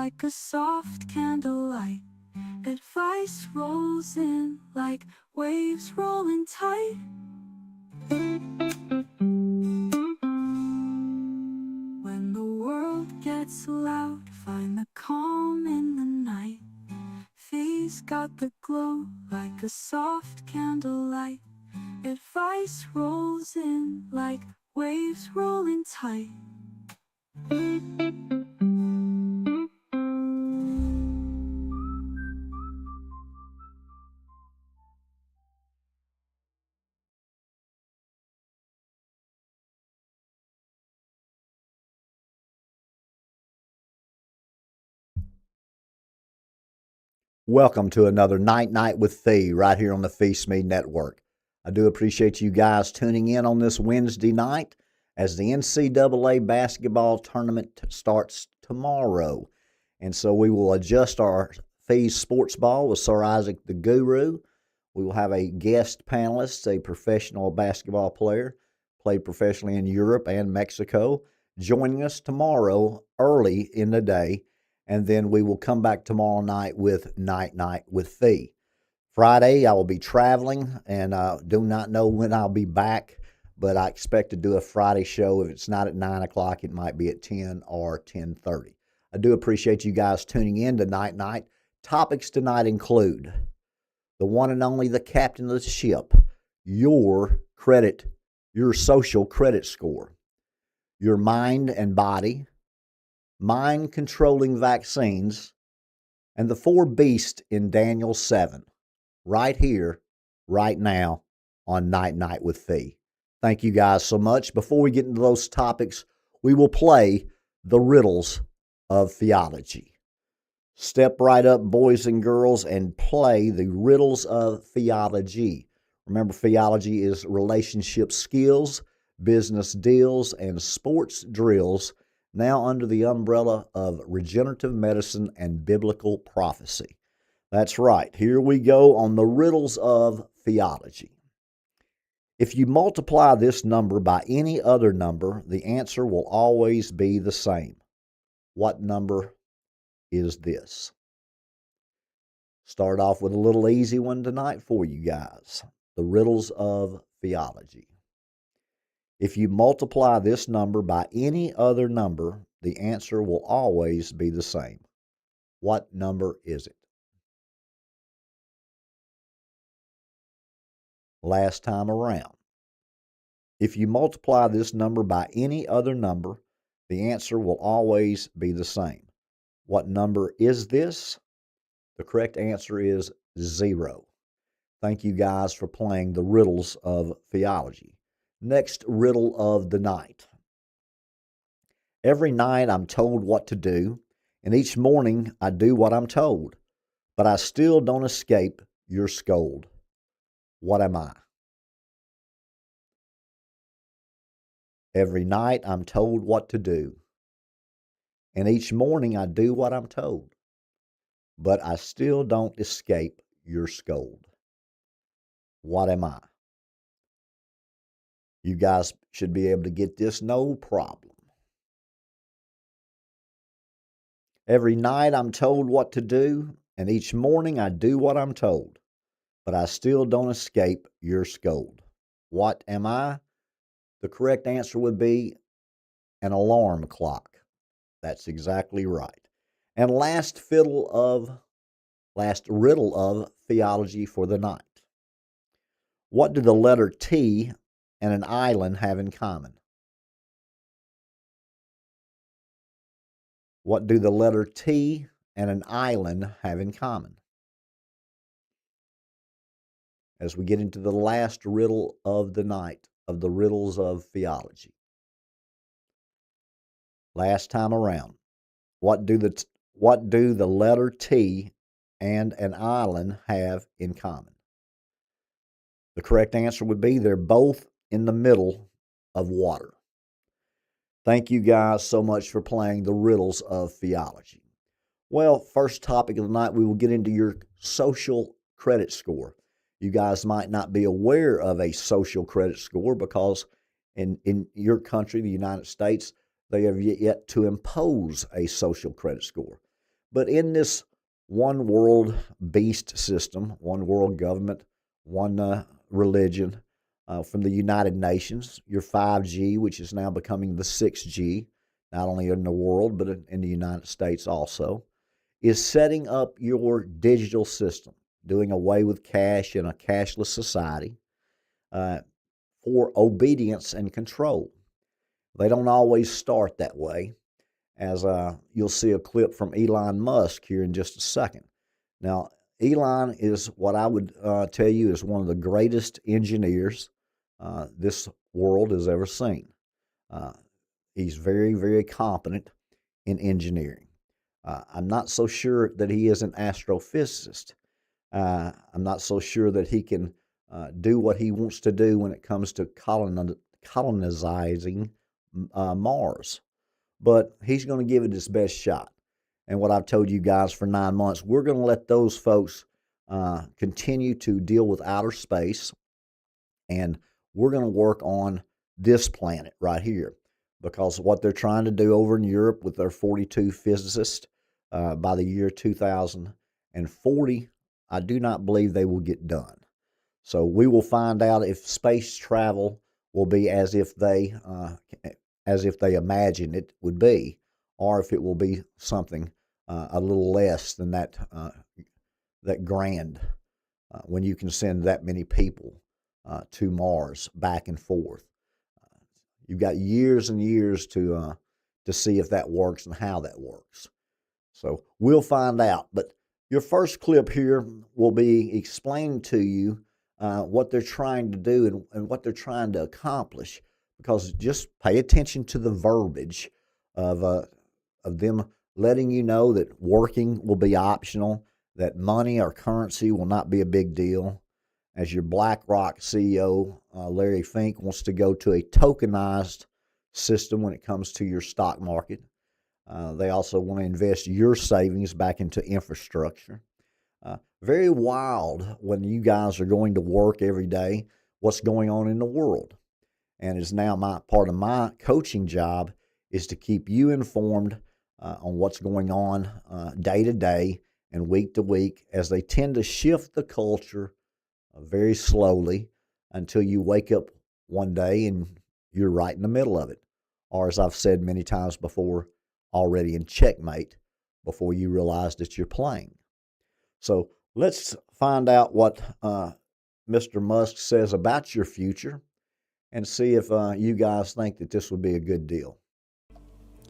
like a soft candlelight. Advice rolls in like waves rolling tight. When the world gets loud, find the calm in the night. Fee's got the glow like a soft candlelight. Advice rolls in like waves rolling tight. Welcome to another Night with Phee right here on the Phee Smee Network. I do appreciate you guys tuning in on this Wednesday night as the NCAA basketball tournament starts tomorrow. And so we will adjust our Fee's Sports Ball with Sir Isaac the Guru. We will have a guest panelist, a professional basketball player, played professionally in Europe and Mexico, joining us tomorrow early in the day. And then we will come back tomorrow night with Night with Phee. Friday, I will be traveling and do not know when I'll be back, but I expect to do a Friday show. If it's not at 9 o'clock, it might be at 10 or 10:30. I do appreciate you guys tuning in to Night. Topics tonight include the one and only, the captain of the ship, your social credit score, your mind and body, mind-controlling vaccines, and the four beasts in Daniel 7, right here, right now, on Night with Phee. Thank you guys so much. Before we get into those topics, we will play the riddles of theology. Step right up, boys and girls, and play the riddles of theology. Remember, theology is relationship skills, business deals, and sports drills, now under the umbrella of regenerative medicine and biblical prophecy. That's right. Here we go on the riddles of theology. If you multiply this number by any other number, the answer will always be the same. What number is this? Start off with a little easy one tonight for you guys. The riddles of theology. If you multiply this number by any other number, the answer will always be the same. What number is it? Last time around. If you multiply this number by any other number, the answer will always be the same. What number is this? The correct answer is 0. Thank you guys for playing the riddles of theology. Next riddle of the night. Every night I'm told what to do, and each morning I do what I'm told, but I still don't escape your scold. What am I? Every night I'm told what to do, and each morning I do what I'm told, but I still don't escape your scold. What am I? You guys should be able to get this no problem. Every night I'm told what to do, and each morning I do what I'm told, but I still don't escape your scold. What am I? The correct answer would be an alarm clock. That's exactly right. And last riddle of theology for the night. What do the letter T and an island have in common? What do the letter T and an island have in common? As we get into the last riddle of the night of the riddles of theology. Last time around, what do the letter T and an island have in common? The correct answer would be they're both in the middle of water. Thank you guys so much for playing the riddles of theology. Well, first topic of the night, we will get into your social credit score. You guys might not be aware of a social credit score because in your country, the United States, they have yet to impose a social credit score. But in this one world beast system, one world government, one religion from the United Nations, your 5G, which is now becoming the 6G, not only in the world, but in the United States also, is setting up your digital system, doing away with cash in a cashless society uh, for obedience and control. They don't always start that way, as you'll see a clip from Elon Musk here in just a second. Now, Elon is what I would tell you is one of the greatest engineers this world has ever seen. Uh, he's very, very competent in engineering. I'm not so sure that he is an astrophysicist. I'm not so sure that he can do what he wants to do when it comes to colonizing Mars. But he's going to give it his best shot. And what I've told you guys for 9 months, we're going to let those folks continue to deal with outer space, and we're going to work on this planet right here. Because what they're trying to do over in Europe with their 42 physicists by the year 2040, I do not believe they will get done. So we will find out if space travel will be as if they imagine it would be, or if it will be something a little less than that grand when you can send that many people to Mars back and forth. You've got years and years to see if that works and how that works. So we'll find out. But your first clip here will be explaining to you what they're trying to do and what they're trying to accomplish. Because just pay attention to the verbiage of them letting you know that working will be optional, that money or currency will not be a big deal. As your BlackRock CEO, Larry Fink, wants to go to a tokenized system when it comes to your stock market. They also want to invest your savings back into infrastructure. Very wild when you guys are going to work every day, what's going on in the world. And it's now part of my coaching job is to keep you informed on what's going on day to day and week to week, as they tend to shift the culture very slowly until you wake up one day and you're right in the middle of it. Or as I've said many times before, already in checkmate before you realize that you're playing. So let's find out what Mr. Musk says about your future and see if you guys think that this would be a good deal.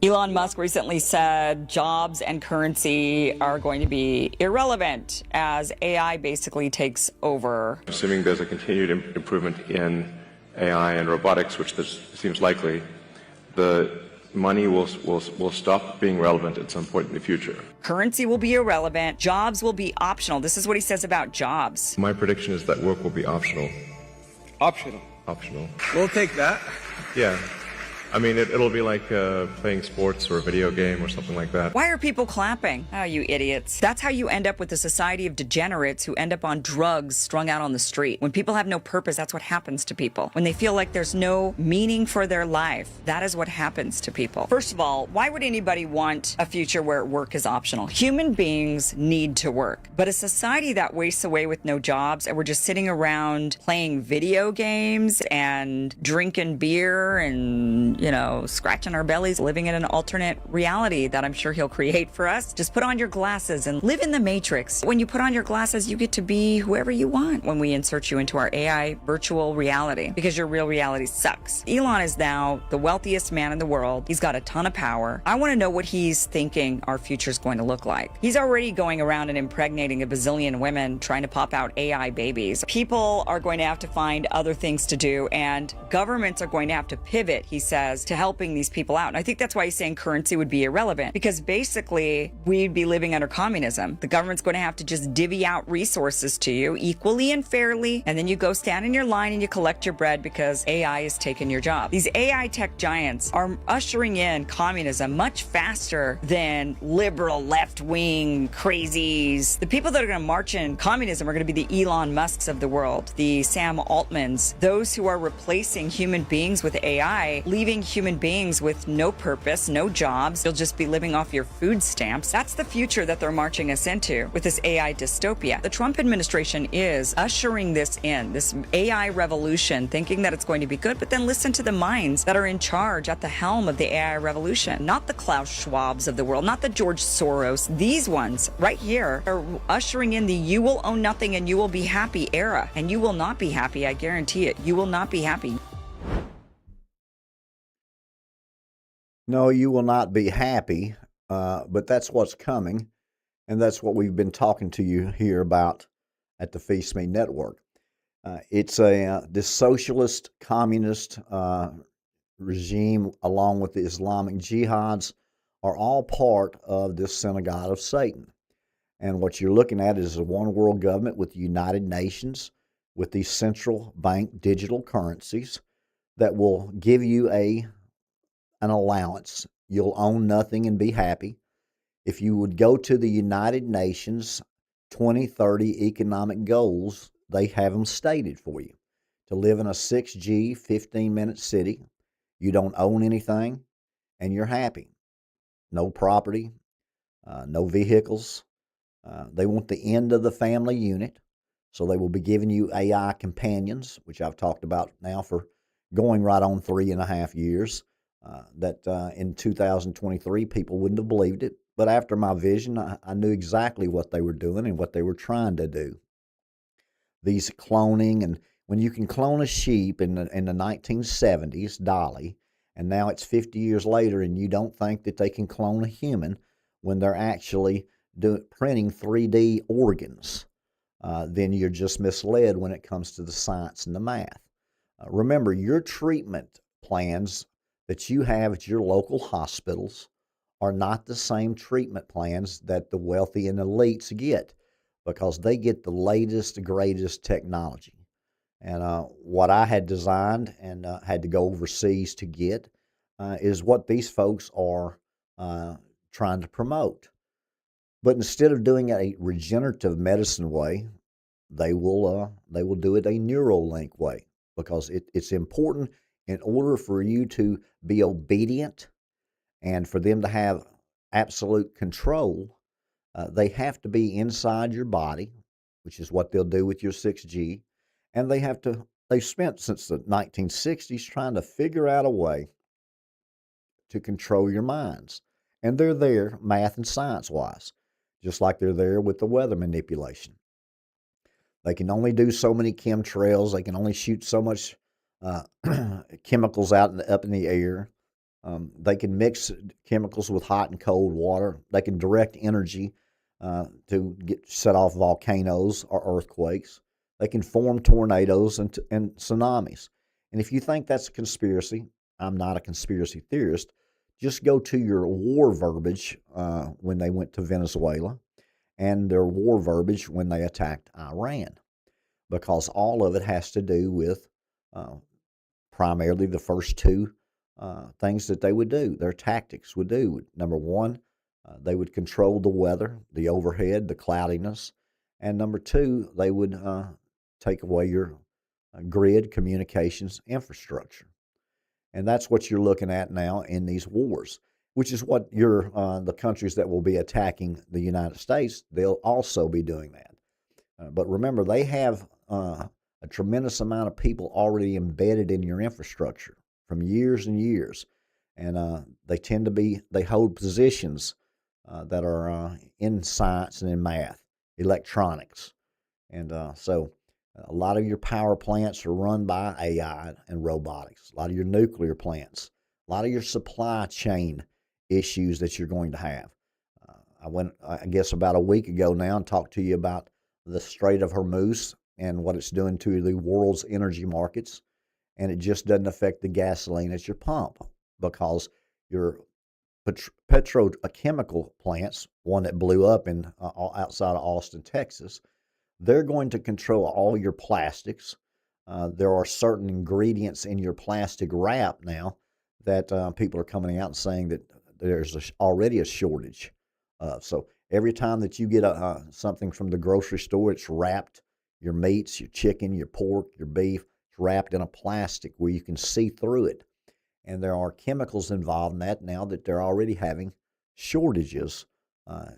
Elon Musk recently said jobs and currency are going to be irrelevant as AI basically takes over. Assuming there's a continued improvement in AI and robotics, which seems likely, the money will stop being relevant at some point in the future. Currency will be irrelevant. Jobs will be optional. This is what he says about jobs. My prediction is that work will be optional. Optional. Optional. We'll take that. Yeah. I mean, it'll be like playing sports or a video game or something like that. Why are people clapping? Oh, you idiots. That's how you end up with a society of degenerates who end up on drugs strung out on the street. When people have no purpose, that's what happens to people. When they feel like there's no meaning for their life, that is what happens to people. First of all, why would anybody want a future where work is optional? Human beings need to work. But a society that wastes away with no jobs and we're just sitting around playing video games and drinking beer and scratching our bellies, living in an alternate reality that I'm sure he'll create for us. Just put on your glasses and live in the Matrix. When you put on your glasses, you get to be whoever you want when we insert you into our AI virtual reality, because your real reality sucks. Elon is now the wealthiest man in the world. He's got a ton of power. I want to know what he's thinking our future is going to look like. He's already going around and impregnating a bazillion women trying to pop out AI babies. People are going to have to find other things to do, and governments are going to have to pivot, he says, to helping these people out. And I think that's why he's saying currency would be irrelevant, because basically we'd be living under communism. The government's going to have to just divvy out resources to you equally and fairly, and then you go stand in your line and you collect your bread because AI is taking your job. These AI tech giants are ushering in communism much faster than liberal left-wing crazies. The people that are going to march in communism are going to be the Elon Musks of the world, the Sam Altmans, those who are replacing human beings with AI, leaving having human beings with no purpose, no jobs. You'll just be living off your food stamps. That's the future that they're marching us into with this AI dystopia. The Trump administration is ushering this in, this AI revolution, thinking that it's going to be good, but then listen to the minds that are in charge at the helm of the AI revolution. Not the Klaus Schwabs of the world, not the George Soros. These ones right here are ushering in the you will own nothing and you will be happy era. And you will not be happy, I guarantee it. You will not be happy. No, you will not be happy, but that's what's coming, and that's what we've been talking to you here about at the Phee Smee Network. It's this socialist, communist regime, along with the Islamic jihads, are all part of this synagogue of Satan. And what you're looking at is a one world government with the United Nations, with these central bank digital currencies that will give you an allowance. You'll own nothing and be happy. If you would go to the United Nations 2030 economic goals, they have them stated for you. To live in a 6G, 15-minute city, you don't own anything, and you're happy. No property, no vehicles. They want the end of the family unit, so they will be giving you AI companions, which I've talked about now for going right on 3.5 years. That in 2023, people wouldn't have believed it. But after my vision, I knew exactly what they were doing and what they were trying to do. These cloning, and when you can clone a sheep in the 1970s, Dolly, and now it's 50 years later, and you don't think that they can clone a human when they're actually printing 3D organs, then you're just misled when it comes to the science and the math. Remember, your treatment plans that you have at your local hospitals are not the same treatment plans that the wealthy and elites get, because they get the latest, greatest technology. And what I had designed and had to go overseas to get is what these folks are trying to promote. But instead of doing it a regenerative medicine way, they will do it a Neuralink way, because it's important in order for you to be obedient and for them to have absolute control. They have to be inside your body, which is what they'll do with your 6G, and they've spent since the 1960s trying to figure out a way to control your minds, and they're there math and science wise, just like they're there with the weather manipulation. They can only do so many chemtrails. They can only shoot so much chemicals out up in the air. They can mix chemicals with hot and cold water. They can direct energy to set off volcanoes or earthquakes. They can form tornadoes and tsunamis. And if you think that's a conspiracy, I'm not a conspiracy theorist. Just go to your war verbiage when they went to Venezuela, and their war verbiage when they attacked Iran, because all of it has to do with primarily the first two things that they would do, their tactics would do. Number one, they would control the weather, the overhead, the cloudiness. And number two, they would take away your grid communications infrastructure. And that's what you're looking at now in these wars, which is what the countries that will be attacking the United States, they'll also be doing that. But remember, they have a tremendous amount of people already embedded in your infrastructure from years and years. And they hold positions that are in science and in math, electronics. And so a lot of your power plants are run by AI and robotics, a lot of your nuclear plants, a lot of your supply chain issues that you're going to have. I went, I guess, about a week ago now and talked to you about the Strait of Hormuz and what it's doing to the world's energy markets. And it just doesn't affect the gasoline at your pump, because your petrochemical plants, one that blew up in outside of Austin, Texas, they're going to control all your plastics. There are certain ingredients in your plastic wrap now that people are coming out and saying that there's already a shortage of. So every time that you get something from the grocery store, it's wrapped. Your meats, your chicken, your pork, your beef, it's wrapped in a plastic where you can see through it. and there are chemicals involved in that now that they're already having shortages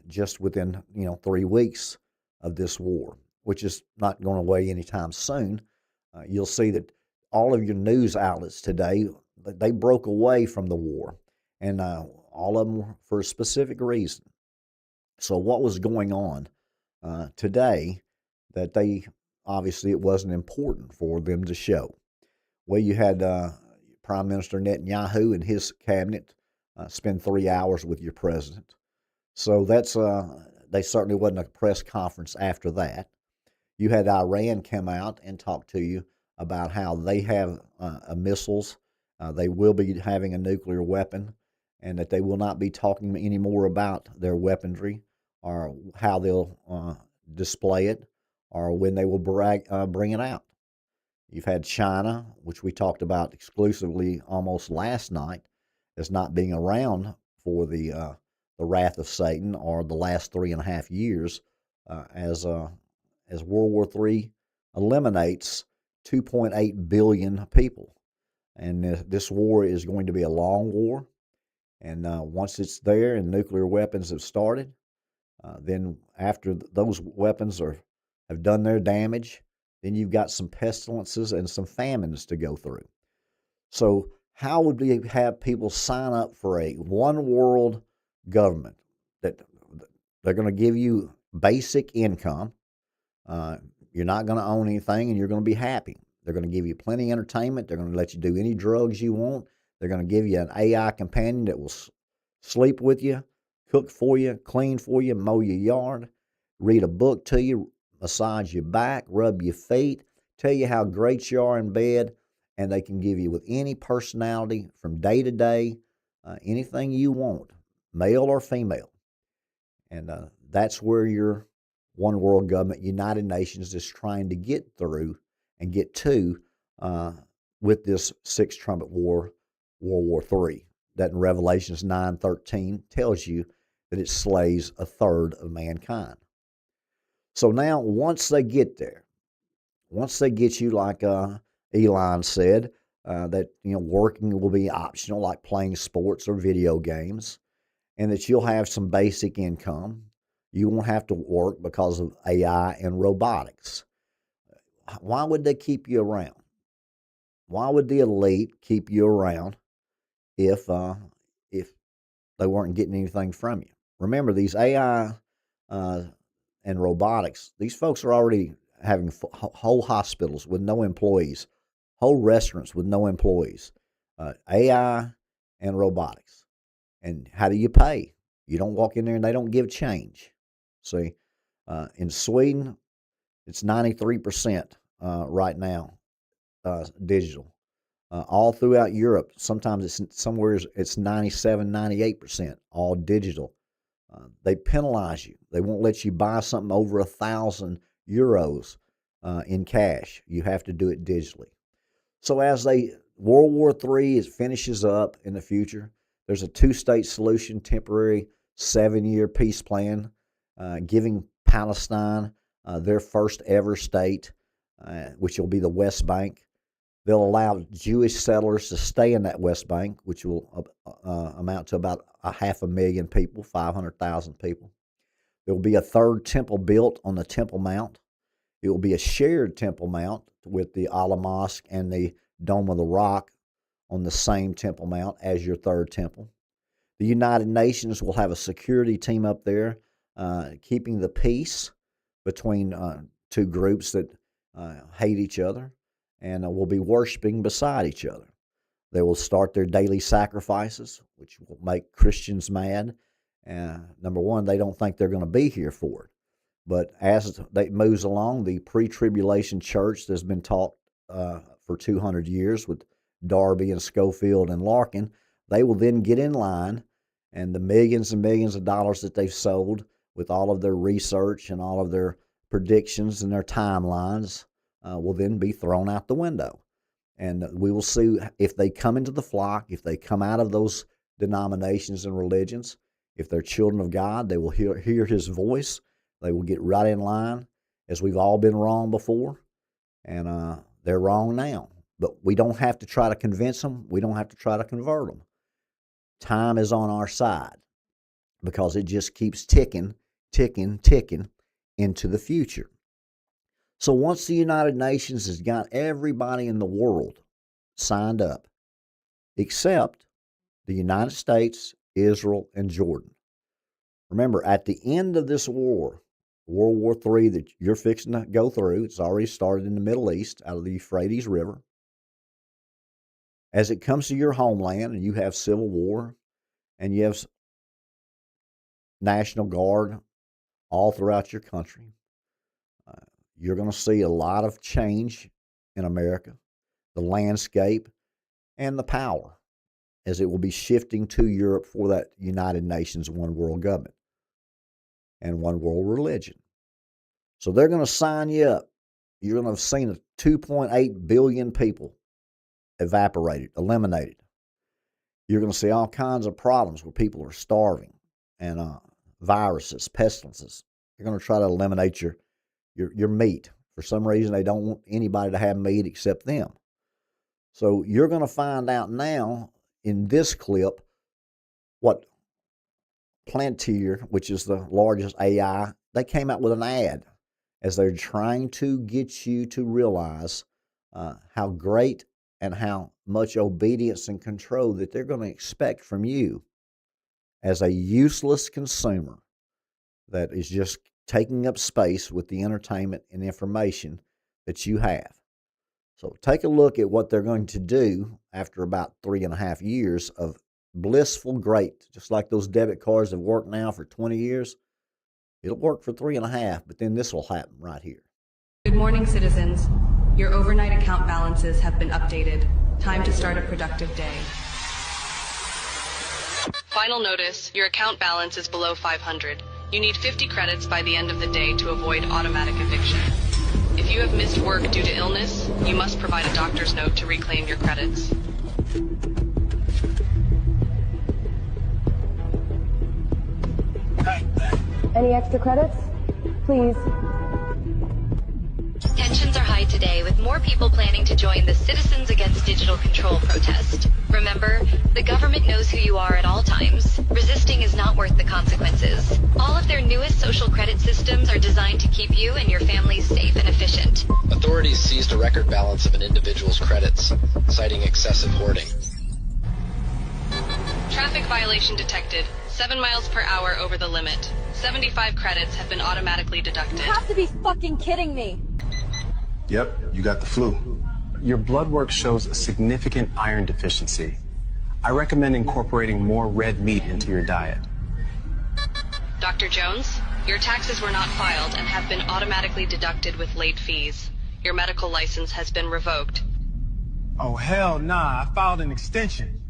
just within 3 weeks of this war, which is not going away anytime soon. You'll see that all of your news outlets today, they broke away from the war, and all of them were for a specific reason. So what was going on today that they obviously it wasn't important for them to show? Well, you had Prime Minister Netanyahu and his cabinet spend 3 hours with your president. So that's they certainly wasn't a press conference after that. You had Iran come out and talk to you about how they have missiles. They will be having a nuclear weapon, and that they will not be talking anymore about their weaponry or how they'll display it or when they will bring it out. You've had China, which we talked about exclusively almost last night, as not being around for the wrath of Satan or the last 3.5 years, as World War III eliminates 2.8 billion people, and this war is going to be a long war. And once it's there and nuclear weapons have started, then after those weapons have done their damage, then you've got some pestilences and some famines to go through. So how would we have people sign up for a one world government that they're going to give you basic income? You're not going to own anything, and you're going to be happy. They're going to give you plenty of entertainment. They're going to let you do any drugs you want. They're going to give you an AI companion that will sleep with you, cook for you, clean for you, mow your yard, read a book to you, massage your back, rub your feet, tell you how great you are in bed, and they can give you with any personality from day to day, anything you want, male or female. And that's where your one world government, United Nations, is trying to get through and get to with this sixth trumpet war, World War III, that in Revelations 9:13 tells you that it slays a third of mankind. So now, once they get there, once they get you, like Elon said, that working will be optional, like playing sports or video games, and that you'll have some basic income. You won't have to work because of AI and robotics. Why would they keep you around? Why would the elite keep you around if they weren't getting anything from you? Remember, these AI and robotics, these folks are already having whole hospitals with no employees, whole restaurants with no employees, AI and robotics. And how do you pay? You don't walk in there and they don't give change. See, in Sweden, it's 93% right now digital. All throughout Europe, sometimes it's 97, 98% all digital. They penalize you. They won't let you buy something over 1,000 euros in cash. You have to do it digitally. So as World War III finishes up in the future, there's a two-state solution, temporary 7-year peace plan, giving Palestine their first ever state, which will be the West Bank. They'll allow Jewish settlers to stay in that West Bank, which will amount to about 500,000 people, 500,000 people. There will be a third temple built on the Temple Mount. It will be a shared Temple Mount with the Allah Mosque and the Dome of the Rock on the same Temple Mount as your third temple. The United Nations will have a security team up there keeping the peace between two groups that hate each other, and will be worshiping beside each other. They will start their daily sacrifices, which will make Christians mad. Number one, they don't think they're going to be here for it. But as it moves along, the pre-tribulation church that's been taught for 200 years with Darby and Schofield and Larkin, they will then get in line, and the millions and millions of dollars that they've sold with all of their research and all of their predictions and their timelines will then be thrown out the window. And we will see if they come into the flock, if they come out of those denominations and religions, if they're children of God, they will hear his voice. They will get right in line, as we've all been wrong before, and they're wrong now. But we don't have to try to convince them. We don't have to try to convert them. Time is on our side because it just keeps ticking, ticking, ticking into the future. So once the United Nations has got everybody in the world signed up, except the United States, Israel, and Jordan. Remember, at the end of this war, World War III that you're fixing to go through, it's already started in the Middle East out of the Euphrates River. As it comes to your homeland and you have civil war and you have National Guard all throughout your country, you're going to see a lot of change in America, the landscape, and the power, as it will be shifting to Europe for that United Nations one world government and one world religion. So they're going to sign you up. You're going to have seen 2.8 billion people evaporated, eliminated. You're going to see all kinds of problems where people are starving and viruses, pestilences. They're going to try to eliminate your meat. For some reason, they don't want anybody to have meat except them. So you're going to find out now in this clip what Palantir, which is the largest AI, they came out with an ad as they're trying to get you to realize how great and how much obedience and control that they're going to expect from you as a useless consumer that is just taking up space with the entertainment and information that you have. So take a look at what they're going to do after about 3.5 years of blissful great, just like those debit cards have worked now for 20 years. It'll work for 3.5, but then this will happen right here. Good morning, citizens. Your overnight account balances have been updated. Time to start a productive day. Final notice, your account balance is below 500. You need 50 credits by the end of the day to avoid automatic eviction. If you have missed work due to illness, you must provide a doctor's note to reclaim your credits. Any extra credits? Please. Tensions are high today, with more people planning to join the Citizens Against Digital Control protest. Remember, the government knows who you are at all times. Resisting is not worth the consequences. All of their newest social credit systems are designed to keep you and your families safe and efficient. Authorities seized a record balance of an individual's credits, citing excessive hoarding. Traffic violation detected. 7 miles per hour over the limit. 75 credits have been automatically deducted. You have to be fucking kidding me. Yep, you got the flu. Your blood work shows a significant iron deficiency. I recommend incorporating more red meat into your diet. Dr. Jones, your taxes were not filed and have been automatically deducted with late fees. Your medical license has been revoked. Oh, hell nah, I filed an extension.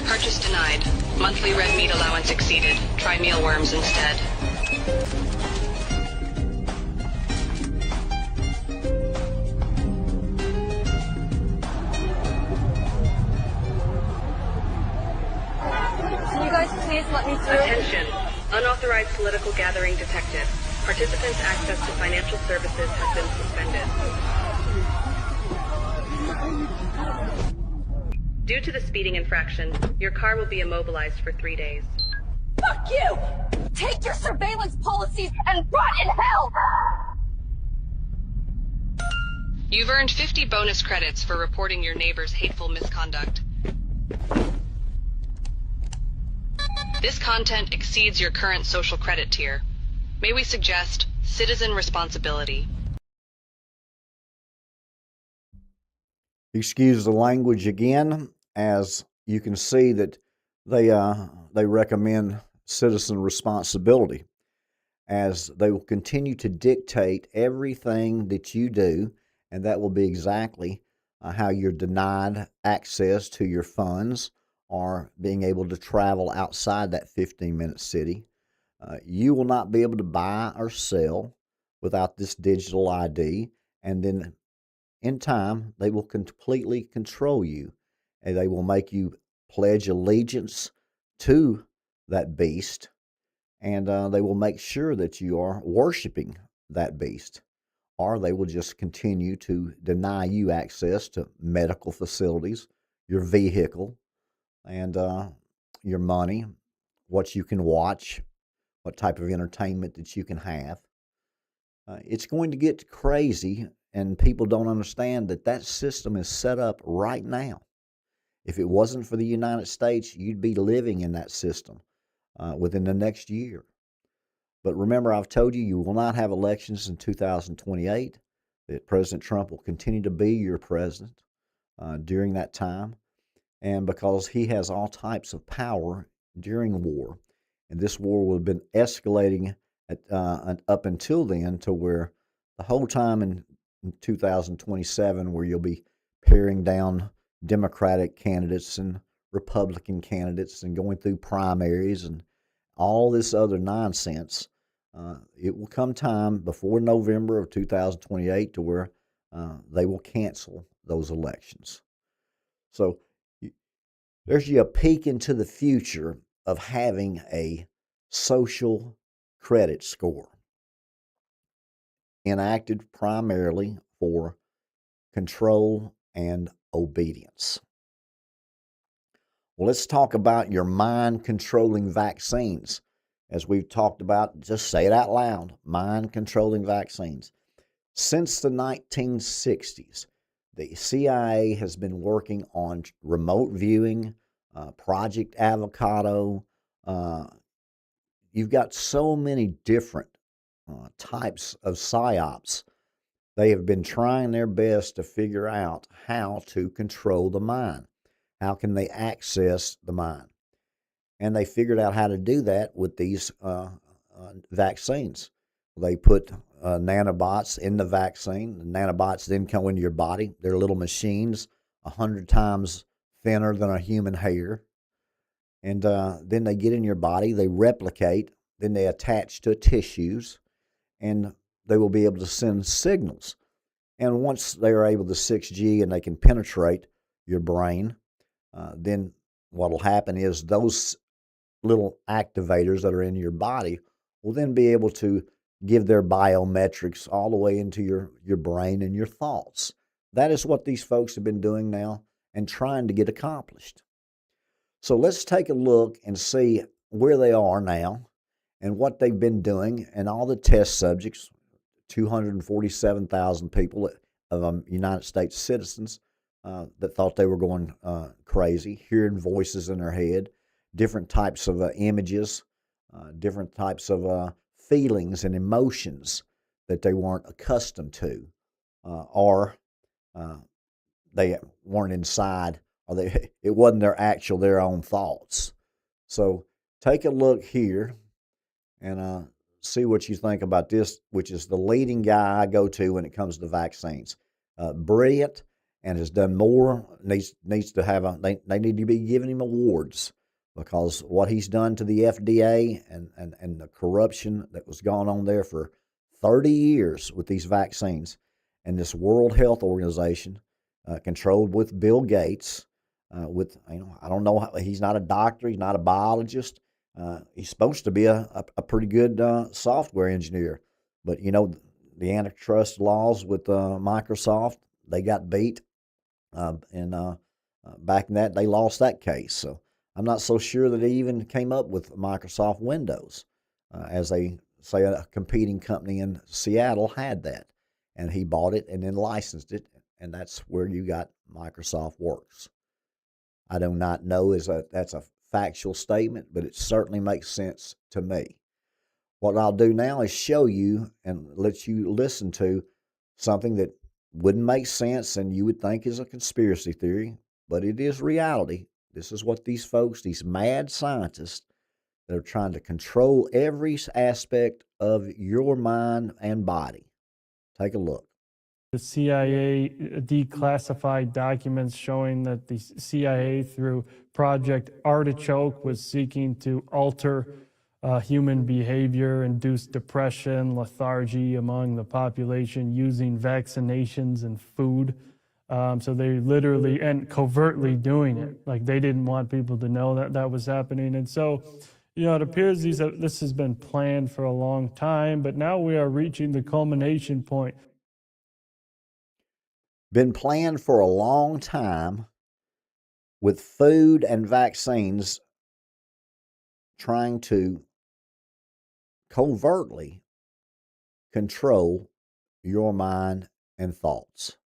Purchase denied. Monthly red meat allowance exceeded. Try mealworms instead. Can you guys please let me through? Attention. Unauthorized political gathering detected. Participants' access to financial services has been suspended. Due to the speeding infraction, your car will be immobilized for 3 days. Fuck you! Take your surveillance policies and rot in hell! You've earned 50 bonus credits for reporting your neighbor's hateful misconduct. This content exceeds your current social credit tier. May we suggest citizen responsibility? Excuse the language again, as you can see that they recommend citizen responsibility, as they will continue to dictate everything that you do, and that will be exactly how you're denied access to your funds or being able to travel outside that 15-minute city. You will not be able to buy or sell without this digital ID, and then in time, they will completely control you, and they will make you pledge allegiance to that beast, and they will make sure that you are worshiping that beast, or they will just continue to deny you access to medical facilities, your vehicle, and your money, what you can watch, what type of entertainment that you can have. It's going to get crazy, and people don't understand that that system is set up right now. If it wasn't for the United States, you'd be living in that system within the next year. But remember, I've told you, you will not have elections in 2028, that President Trump will continue to be your president during that time. And because he has all types of power during war, and this war will have been escalating up until then, to where the whole time in 2027, where you'll be paring down Democratic candidates and Republican candidates and going through primaries and all this other nonsense. It will come time before November of 2028 to where they will cancel those elections. So there's you a peek into the future of having a social credit score enacted primarily for control and obedience. Well, let's talk about your mind controlling vaccines. As we've talked about, just say it out loud, mind controlling vaccines. Since the 1960s, the CIA has been working on remote viewing, Project Avocado. You've got so many different types of psyops. They have been trying their best to figure out how to control the mind. How can they access the mind? And they figured out how to do that with these vaccines. They put nanobots in the vaccine. The nanobots then go into your body. They're little machines, 100 times thinner than a human hair. And then they get in your body, they replicate, then they attach to tissues, and they will be able to send signals. And once they are able to 6G and they can penetrate your brain, then what will happen is those little activators that are in your body will then be able to give their biometrics all the way into your brain and your thoughts. That is what these folks have been doing now and trying to get accomplished. So let's take a look and see where they are now and what they've been doing, and all the test subjects, 247,000 people of United States citizens that thought they were going crazy, hearing voices in their head, different types of images, different types of feelings and emotions that they weren't accustomed to, or they weren't inside, or it wasn't their own thoughts. So take a look here and see what you think about this, which is the leading guy I go to when it comes to vaccines. Brilliant, and has done more. Needs to have they need to be giving him awards, because what he's done to the FDA and the corruption that was going on there for 30 years with these vaccines, and this World Health Organization, controlled with Bill Gates, I don't know, he's not a doctor, he's not a biologist. He's supposed to be a pretty good software engineer, but the antitrust laws with Microsoft, they got beat, and back in that they lost that case. So I'm not so sure that he even came up with Microsoft Windows, as they say a competing company in Seattle had that, and he bought it and then licensed it, and that's where you got Microsoft Works. I do not know that's a factual statement, but it certainly makes sense to me. What I'll do now is show you and let you listen to something that wouldn't make sense and you would think is a conspiracy theory, but it is reality. This is what these folks, these mad scientists that are trying to control every aspect of your mind and body. Take a look. The CIA declassified documents showing that the CIA, through Project Artichoke, was seeking to alter human behavior, induce depression, lethargy among the population using vaccinations and food. So they literally and covertly doing it. Like, they didn't want people to know that that was happening. And so It appears this has been planned for a long time, but now we are reaching the culmination point. Been planned for a long time with food and vaccines trying to covertly control your mind and thoughts.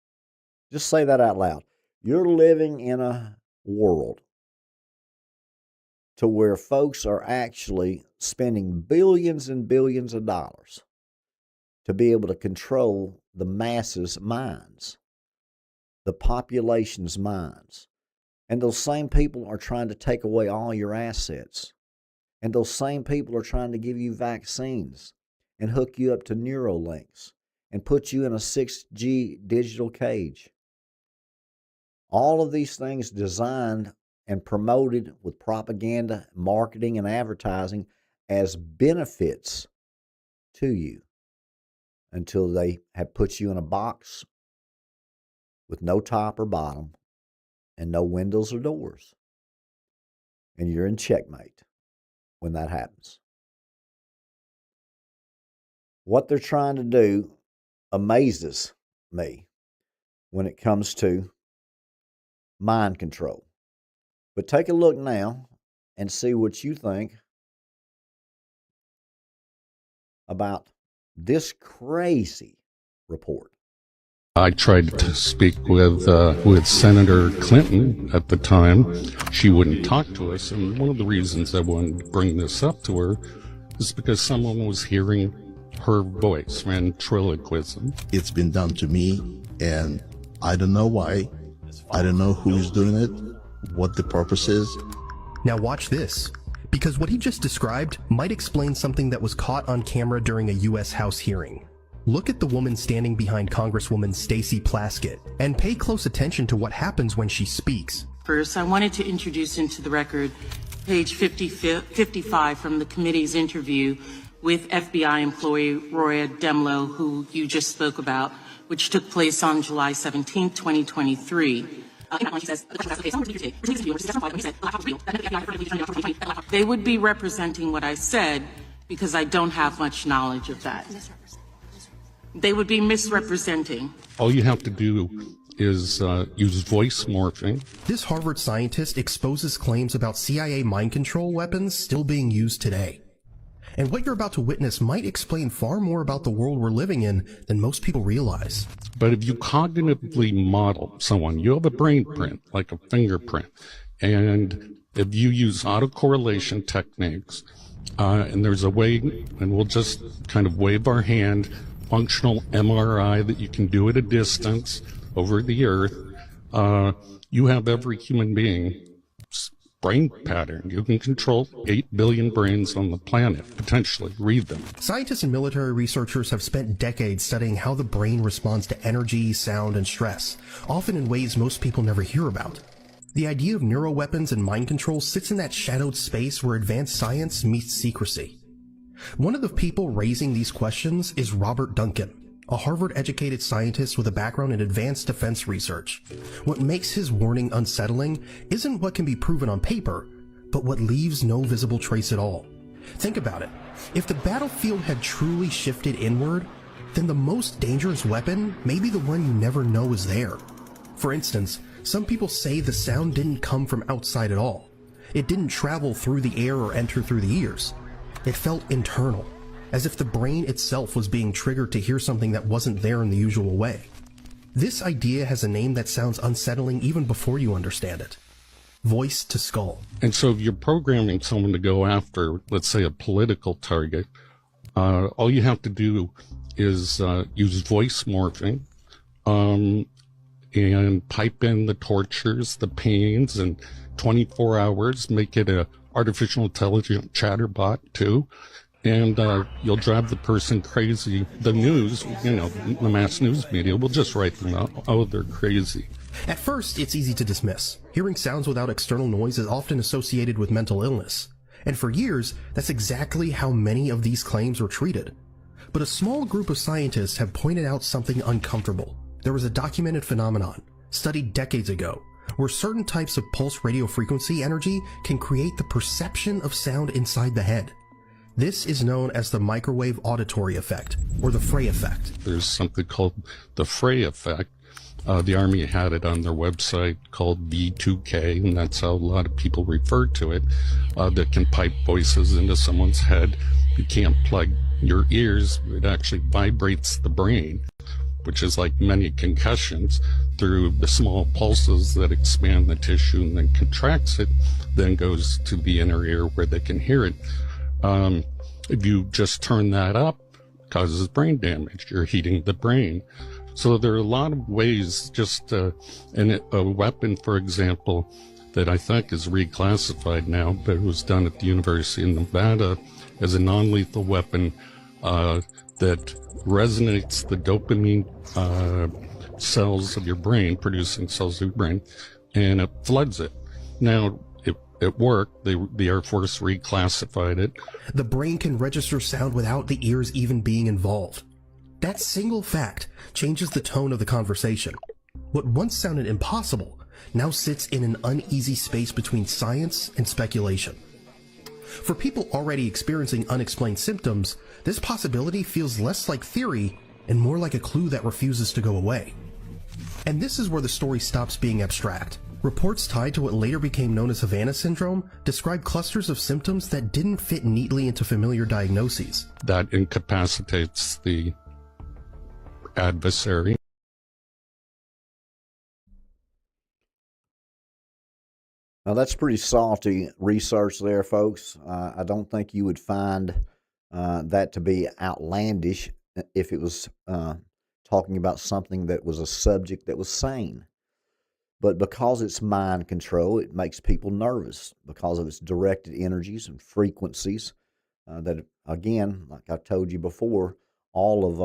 Just say that out loud. You're living in a world to where folks are actually spending billions and billions of dollars to be able to control the masses' minds, the population's minds. And those same people are trying to take away all your assets. And those same people are trying to give you vaccines and hook you up to Neuralinks and put you in a 6G digital cage. All of these things designed and promoted with propaganda, marketing, and advertising as benefits to you until they have put you in a box with no top or bottom and no windows or doors. And you're in checkmate when that happens. What they're trying to do amazes me when it comes to mind control. But take a look now and see what you think about this crazy report. I tried to speak with Senator Clinton at the time. She wouldn't talk to us, and one of the reasons I wanted to bring this up to her is because someone was hearing her voice, ventriloquism. It's been done to me, and I don't know why. I don't know who's doing it, what the purpose is. Now watch this, because what he just described might explain something that was caught on camera during a U.S. House hearing. Look at the woman standing behind Congresswoman Stacey Plaskett, and pay close attention to what happens when she speaks. First, I wanted to introduce into the record page 55 from the committee's interview with FBI employee Roya Demlow, who you just spoke about, which took place on July 17, 2023. They would be representing what I said because I don't have much knowledge of that. They would be misrepresenting. All you have to do is use voice morphing. This Harvard scientist exposes claims about CIA mind control weapons still being used today. And what you're about to witness might explain far more about the world we're living in than most people realize. But if you cognitively model someone, you have a brain print, like a fingerprint. And if you use autocorrelation techniques, and there's a way, and we'll just kind of wave our hand, functional MRI that you can do at a distance over the earth, you have every human being's brain pattern. You can control 8 billion brains on the planet, potentially. Read them. Scientists and military researchers have spent decades studying how the brain responds to energy, sound, and stress, often in ways most people never hear about. The idea of neuroweapons and mind control sits in that shadowed space where advanced science meets secrecy. One of the people raising these questions is Robert Duncan, a Harvard-educated scientist with a background in advanced defense research. What makes his warning unsettling isn't what can be proven on paper, but what leaves no visible trace at all. Think about it. If the battlefield had truly shifted inward, then the most dangerous weapon may be the one you never know is there. For instance, some people say the sound didn't come from outside at all. It didn't travel through the air or enter through the ears. It felt internal, as if the brain itself was being triggered to hear something that wasn't there in the usual way. This idea has a name that sounds unsettling even before you understand it. Voice to skull. And so if you're programming someone to go after, let's say, a political target, all you have to do is use voice morphing, and pipe in the tortures, the pains, and 24 hours, make it a artificial intelligent chatterbot too, and you'll drive the person crazy. The news, the mass news media will just write them out. Oh, they're crazy. At first, it's easy to dismiss. Hearing sounds without external noise is often associated with mental illness. And for years, that's exactly how many of these claims were treated. But a small group of scientists have pointed out something uncomfortable. There was a documented phenomenon, studied decades ago, where certain types of pulse radio frequency energy can create the perception of sound inside the head. This is known as the microwave auditory effect, or the Frey effect. There's something called the Frey effect. The Army had it on their website called V2K, and that's how a lot of people refer to it, that can pipe voices into someone's head. You can't plug your ears. It actually vibrates the brain, which is like many concussions, through the small pulses that expand the tissue and then contracts it, then goes to the inner ear where they can hear it. If you just turn that up, it causes brain damage. You're heating the brain. So there are a lot of ways, just, and a weapon, for example, that I think is reclassified now, but it was done at the University of Nevada as a non-lethal weapon, that resonates the dopamine, cells of your brain, producing cells of your brain, and it floods it. Now, it worked. The Air Force reclassified it. The brain can register sound without the ears even being involved. That single fact changes the tone of the conversation. What once sounded impossible now sits in an uneasy space between science and speculation. For people already experiencing unexplained symptoms, this possibility feels less like theory and more like a clue that refuses to go away. And this is where the story stops being abstract. Reports tied to what later became known as Havana syndrome describe clusters of symptoms that didn't fit neatly into familiar diagnoses. That incapacitates the adversary. Now, that's pretty salty research there, folks. I don't think you would find that to be outlandish if it was talking about something that was a subject that was sane. But because it's mind control, it makes people nervous because of its directed energies and frequencies that, again, like I told you before, all of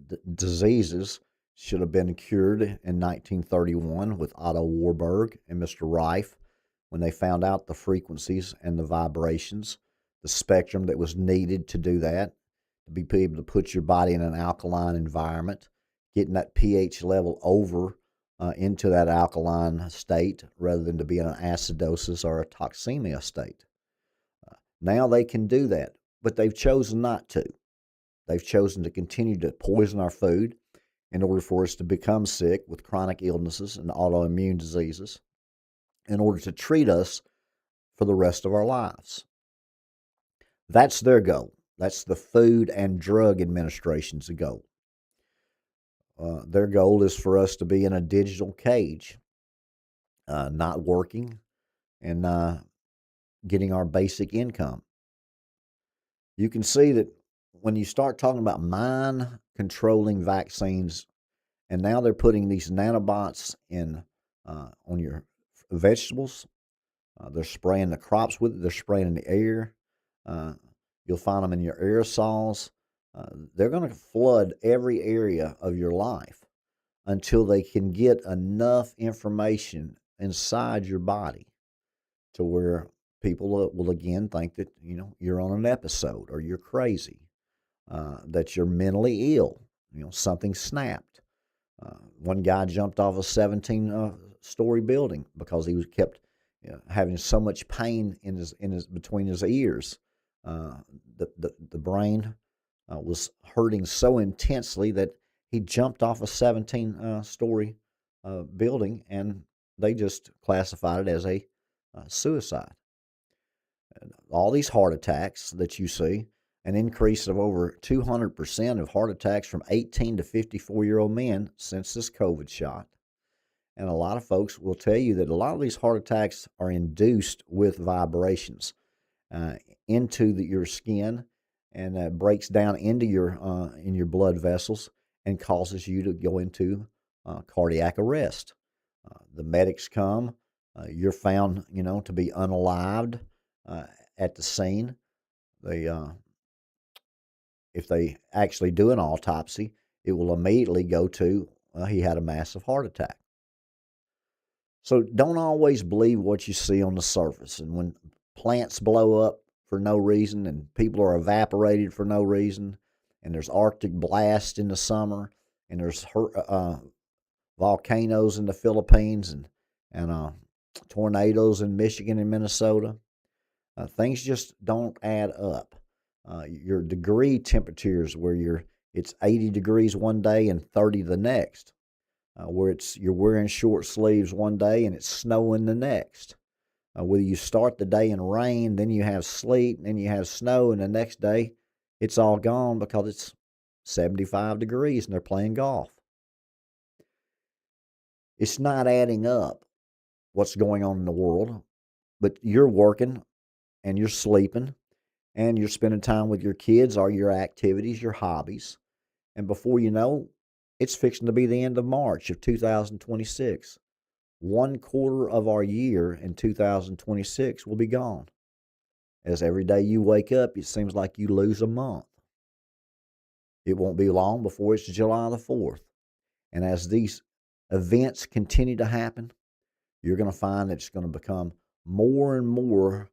the diseases should have been cured in 1931 with Otto Warburg and Mr. Rife, when they found out the frequencies and the vibrations, the spectrum that was needed to do that, to be able to put your body in an alkaline environment, getting that pH level over into that alkaline state rather than to be in an acidosis or a toxemia state. Now they can do that, but they've chosen not to. They've chosen to continue to poison our food in order for us to become sick with chronic illnesses and autoimmune diseases, in order to treat us for the rest of our lives. That's their goal. That's the Food and Drug Administration's goal. Their goal is for us to be in a digital cage, not working and getting our basic income. You can see that when you start talking about mind-controlling vaccines, and now they're putting these nanobots in on your vegetables. They're spraying the crops with it. They're spraying in the air. You'll find them in your aerosols. They're going to flood every area of your life until they can get enough information inside your body to where people will again think that, you know, you're on an episode or you're crazy, that you're mentally ill, you know, something snapped. One guy jumped off a 17-story building because he was kept having so much pain in his between his ears. The brain was hurting so intensely that he jumped off a 17-story building, and they just classified it as a suicide. And all these heart attacks that you see, an increase of over 200% of heart attacks from 18 to 54-year-old men since this COVID shot. And a lot of folks will tell you that a lot of these heart attacks are induced with vibrations into your skin, and breaks down into in your blood vessels and causes you to go into cardiac arrest. The medics come. You're found, you know, to be unalived at the scene. They if they actually do an autopsy, it will immediately go to he had a massive heart attack. So don't always believe what you see on the surface. And when plants blow up for no reason and people are evaporated for no reason, and there's Arctic blast in the summer, and there's volcanoes in the Philippines, and and tornadoes in Michigan and Minnesota. Things just don't add up. Your degree temperatures where it's 80 degrees one day and 30 the next, where you're wearing short sleeves one day and it's snowing the next. Whether you start the day in rain, then you have sleet, and then you have snow, and the next day it's all gone because it's 75 degrees and they're playing golf. It's not adding up what's going on in the world, but you're working and you're sleeping and you're spending time with your kids or your activities, your hobbies. And before you know, it's fixing to be the end of March of 2026. 1/4 of our year in 2026 will be gone. As every day you wake up, it seems like you lose a month. It won't be long before it's July the 4th. And as these events continue to happen, you're going to find that it's going to become more and more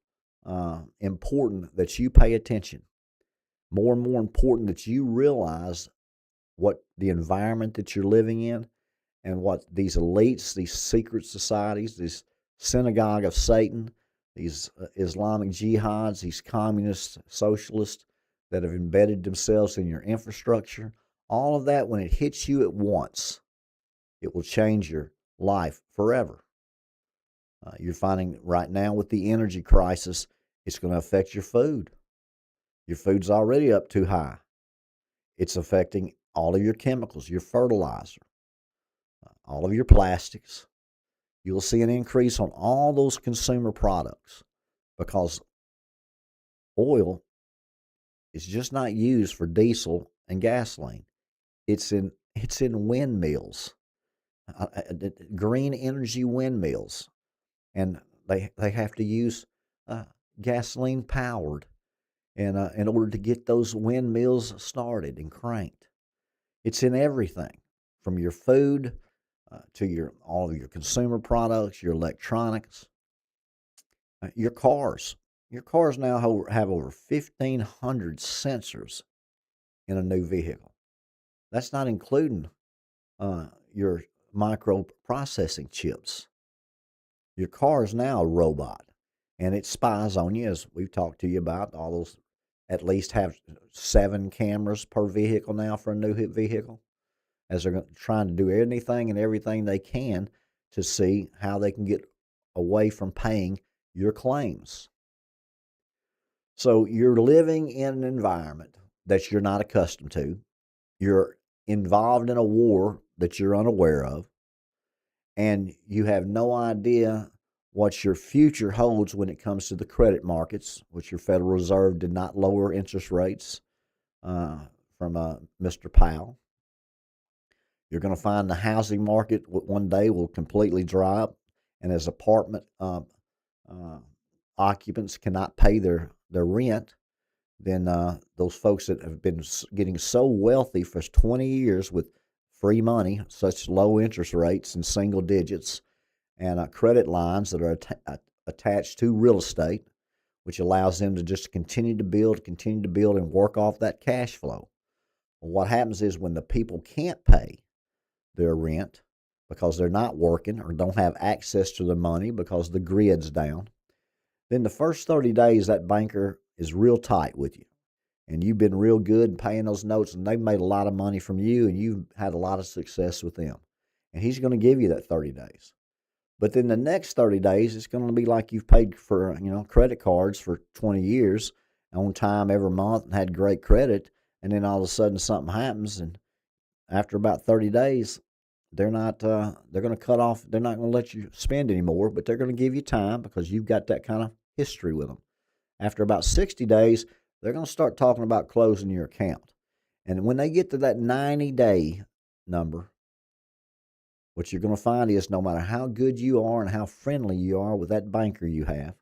important that you pay attention, more and more important that you realize what the environment that you're living in and what these elites, these secret societies, this synagogue of Satan, these Islamic jihads, these communist socialists that have embedded themselves in your infrastructure, all of that, when it hits you at once, it will change your life forever. You're finding right now with the energy crisis, it's going to affect your food. Your food's already up too high. It's affecting all of your chemicals, your fertilizer, all of your plastics. You'll see an increase on all those consumer products because oil is just not used for diesel and gasoline. It's in windmills, green energy windmills, and they have to use gasoline powered in order to get those windmills started and cranked. It's in everything, from your food to all of your consumer products, your electronics, your cars. Your cars now have over 1,500 sensors in a new vehicle. That's not including your microprocessing chips. Your car is now a robot, and it spies on you, as we've talked to you about. All those at least have 7 cameras per vehicle now for a new vehicle, as they're trying to do anything and everything they can to see how they can get away from paying your claims. So you're living in an environment that you're not accustomed to. You're involved in a war that you're unaware of, and you have no idea what your future holds when it comes to the credit markets, which your Federal Reserve did not lower interest rates from Mr. Powell. You're going to find the housing market one day will completely dry up, and as apartment occupants cannot pay their rent, then those folks that have been getting so wealthy for 20 years with free money, such low interest rates in single digits, and credit lines that are attached to real estate, which allows them to just continue to build, and work off that cash flow. Well, what happens is when the people can't pay their rent because they're not working or don't have access to the money because the grid's down, then the first 30 days that banker is real tight with you. And you've been real good in paying those notes, and they've made a lot of money from you, and you've had a lot of success with them. And he's going to give you that 30 days. But then the next 30 days, it's going to be like you've paid for, credit cards for 20 years on time every month and had great credit. And then all of a sudden something happens, and after about 30 days, they're going to cut off. They're not going to let you spend anymore, but they're going to give you time because you've got that kind of history with them. After about 60 days, they're going to start talking about closing your account. And when they get to that 90-day number, what you're going to find is no matter how good you are and how friendly you are with that banker you have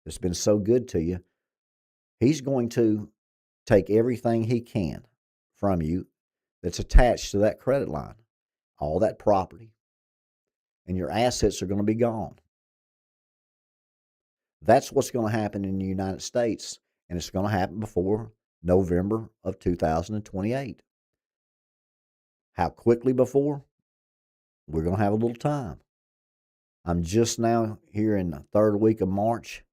that's been so good to you, he's going to take everything he can from you that's attached to that credit line, all that property, and your assets are going to be gone. That's what's going to happen in the United States, and it's going to happen before November of 2028. How quickly before? We're going to have a little time. I'm just now here in the third week of March.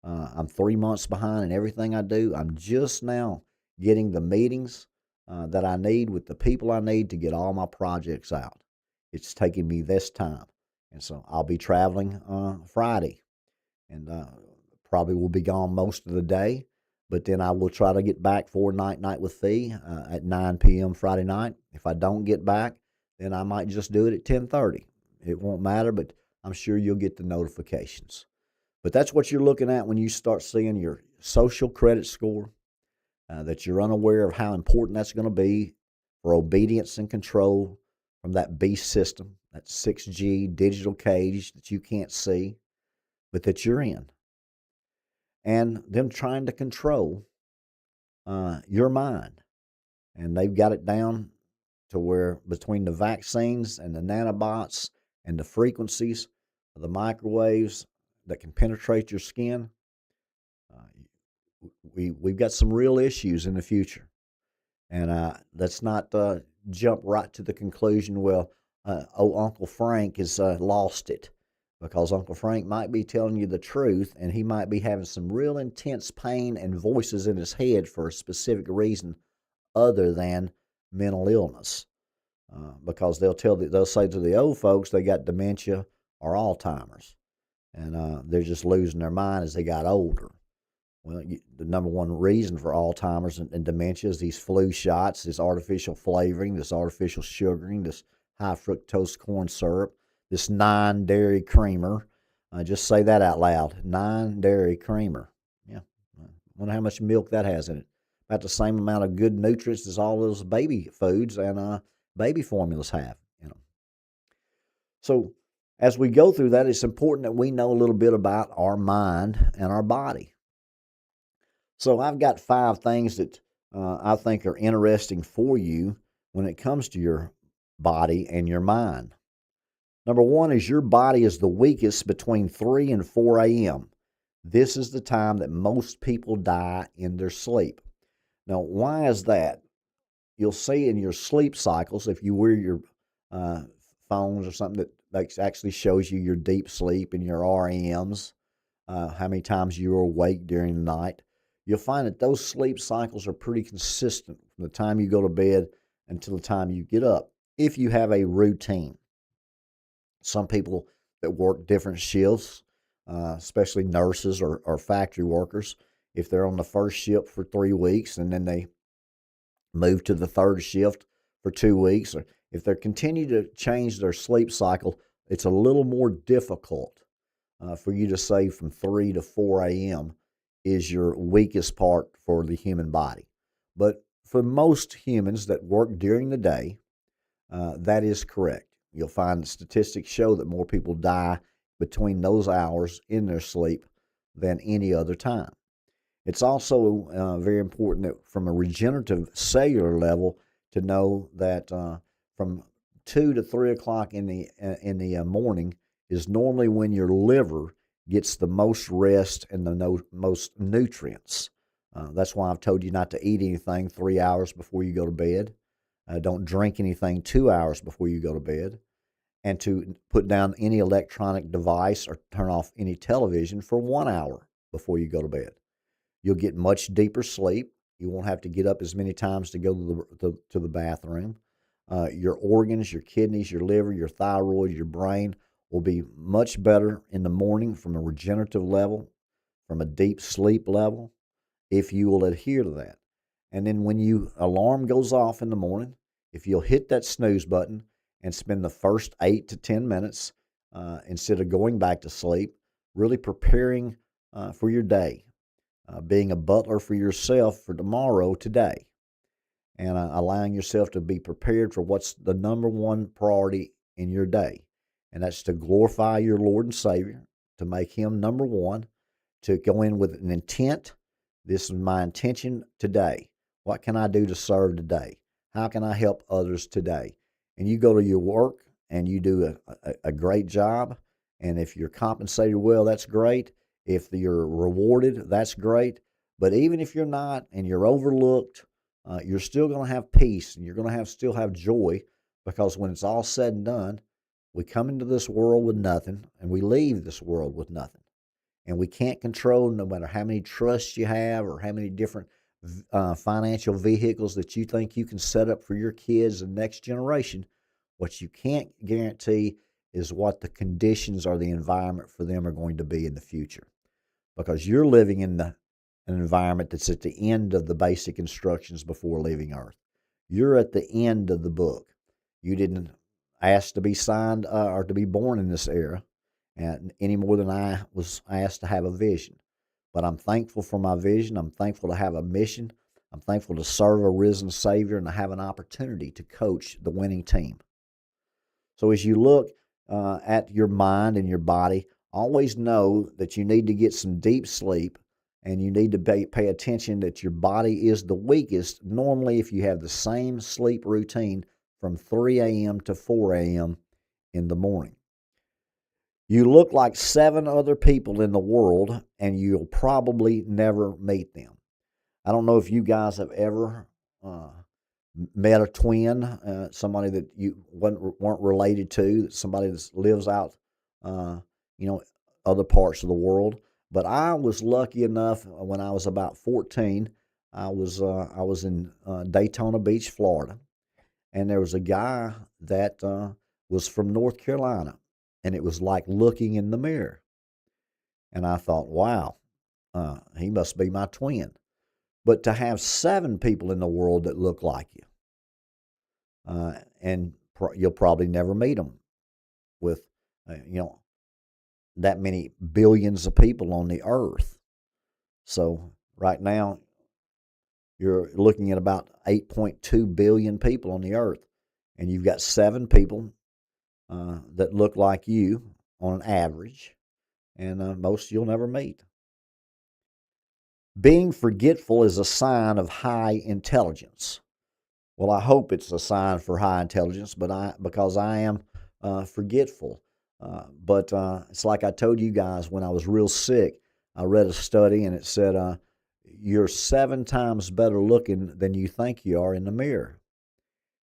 I'm 3 months behind in everything I do. I'm just now getting the meetings that I need with the people I need to get all my projects out. It's taking me this time. And so I'll be traveling Friday and probably will be gone most of the day. But then I will try to get back for Night with Phee at 9 p.m. Friday night. If I don't get back, then I might just do it at 10:30. It won't matter, but I'm sure you'll get the notifications. But that's what you're looking at when you start seeing your social credit score, that you're unaware of how important that's going to be for obedience and control from that beast system, that 6G digital cage that you can't see, but that you're in. And them trying to control your mind. And they've got it down to where between the vaccines and the nanobots and the frequencies of the microwaves that can penetrate your skin, we've got some real issues in the future. And let's not jump right to the conclusion, well, Uncle Frank has lost it, because Uncle Frank might be telling you the truth, and he might be having some real intense pain and voices in his head for a specific reason other than mental illness. Because they'll say to the old folks they got dementia or Alzheimer's, and they're just losing their mind as they got older. Well, the number one reason for Alzheimer's and dementia is these flu shots, this artificial flavoring, this artificial sugaring, this high fructose corn syrup, this non-dairy creamer. Just say that out loud, non-dairy creamer. Yeah, wonder how much milk that has in it. About the same amount of good nutrients as all those baby foods and baby formulas have. So as we go through that, it's important that we know a little bit about our mind and our body. So I've got 5 things that I think are interesting for you when it comes to your body and your mind. Number 1 is your body is the weakest between 3 and 4 a.m. This is the time that most people die in their sleep. Now, why is that? You'll see in your sleep cycles, if you wear your phones or something that actually shows you your deep sleep and your REMs, how many times you're awake during the night, you'll find that those sleep cycles are pretty consistent from the time you go to bed until the time you get up, if you have a routine. Some people that work different shifts, especially nurses or factory workers, if they're on the first shift for 3 weeks and then they move to the third shift for 2 weeks, or if they continue to change their sleep cycle, it's a little more difficult for you to say from 3 to 4 a.m. is your weakest part for the human body. But for most humans that work during the day, that is correct. You'll find statistics show that more people die between those hours in their sleep than any other time. It's also very important that from a regenerative cellular level to know that from 2 to 3 o'clock in the morning is normally when your liver gets the most rest and the most nutrients. That's why I've told you not to eat anything 3 hours before you go to bed. Don't drink anything 2 hours before you go to bed. And to put down any electronic device or turn off any television for 1 hour before you go to bed. You'll get much deeper sleep. You won't have to get up as many times to go to the bathroom. Your organs, your kidneys, your liver, your thyroid, your brain will be much better in the morning from a regenerative level, from a deep sleep level, if you will adhere to that. And then when your alarm goes off in the morning, if you'll hit that snooze button and spend the first 8 to 10 minutes instead of going back to sleep, really preparing for your day, being a butler for yourself for tomorrow today, and allowing yourself to be prepared for what's the number one priority in your day. And that's to glorify your Lord and Savior, to make Him number one, to go in with an intent. This is my intention today. What can I do to serve today? How can I help others today? And you go to your work and you do a great job. And if you're compensated well, that's great. If you're rewarded, that's great. But even if you're not and you're overlooked, you're still going to have peace and you're going to still have joy, because when it's all said and done, We come into this world with nothing, and we leave this world with nothing. And we can't control, no matter how many trusts you have or how many different financial vehicles that you think you can set up for your kids and next generation. What you can't guarantee is what the conditions or the environment for them are going to be in the future, because you're living in an environment that's at the end of the basic instructions before leaving Earth. You're at the end of the book. You didn't ask to be signed or to be born in this era, and any more than I was asked to have a vision. But I'm thankful for my vision. I'm thankful to have a mission. I'm thankful to serve a risen Savior and to have an opportunity to coach the winning team. So as you look at your mind and your body, always know that you need to get some deep sleep, and you need to pay attention that your body is the weakest normally if you have the same sleep routine from 3 a.m. to 4 a.m. in the morning. You look like 7 other people in the world, and you'll probably never meet them. I don't know if you guys have ever met a twin, somebody that you weren't related to, somebody that lives out, other parts of the world. But I was lucky enough when I was about 14. I was in Daytona Beach, Florida, and there was a guy that was from North Carolina, and it was like looking in the mirror. And I thought, wow, he must be my twin. But to have 7 people in the world that look like you, and you'll probably never meet them with, that many billions of people on the earth. So right now, you're looking at about 8.2 billion people on the earth, and you've got 7 people that look like you on an average, and most you'll never meet. Being forgetful is a sign of high intelligence. Well, I hope it's a sign for high intelligence, because I am forgetful. But it's like I told you guys when I was real sick. I read a study and it said you're 7 times better looking than you think you are in the mirror.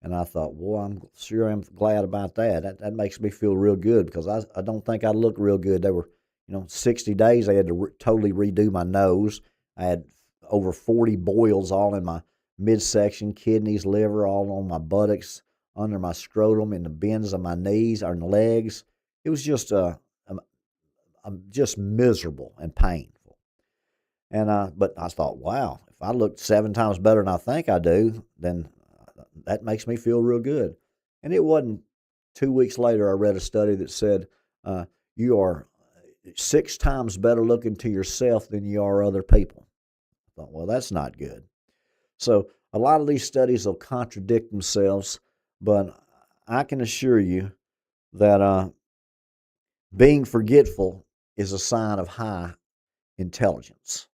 And I thought, well, I'm glad about that. That makes me feel real good, because I don't think I looked real good. They were, 60 days. They had to totally redo my nose. I had over 40 boils all in my midsection, kidneys, liver, all on my buttocks, under my scrotum, in the bends of my knees or legs. It was just I'm just miserable and painful. And but I thought, wow, if I look 7 times better than I think I do, then that makes me feel real good. And it wasn't 2 weeks later, I read a study that said you are 6 times better looking to yourself than you are other people. I thought, well, that's not good. So a lot of these studies will contradict themselves, but I can assure you that being forgetful is a sign of high intelligence.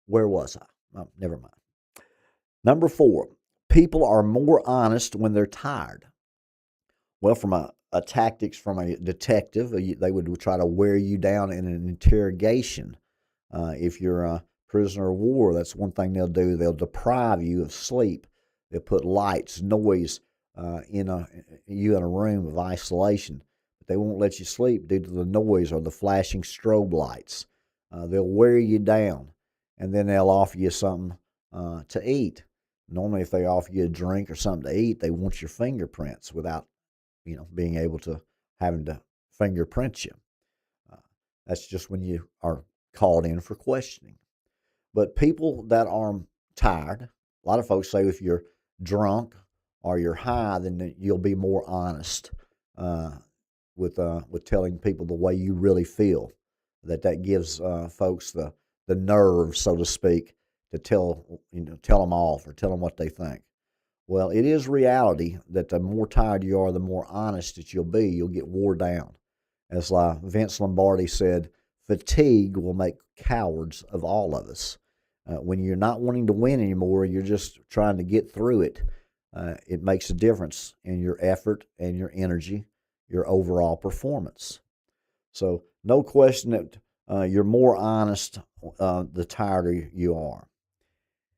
Where was I? Oh, never mind. Number 4, people are more honest when they're tired. Well, from a tactics from a detective, they would try to wear you down in an interrogation. If you're a prisoner of war, that's one thing they'll do. They'll deprive you of sleep. They'll put lights, noise you in a room of isolation. But they won't let you sleep due to the noise or the flashing strobe lights. They'll wear you down, and then they'll offer you something to eat. Normally, if they offer you a drink or something to eat, they want your fingerprints without, being able to having to fingerprint you. That's just when you are called in for questioning. But people that are tired, a lot of folks say if you're drunk or you're high, then you'll be more honest with telling people the way you really feel. That gives folks the nerve, so to speak, to tell them off or tell them what they think. Well, it is reality that the more tired you are, the more honest that you'll be. You'll get wore down. As Vince Lombardi said, fatigue will make cowards of all of us. When you're not wanting to win anymore, you're just trying to get through it. It makes a difference in your effort and your energy, your overall performance. So no question that you're more honest the tireder you are.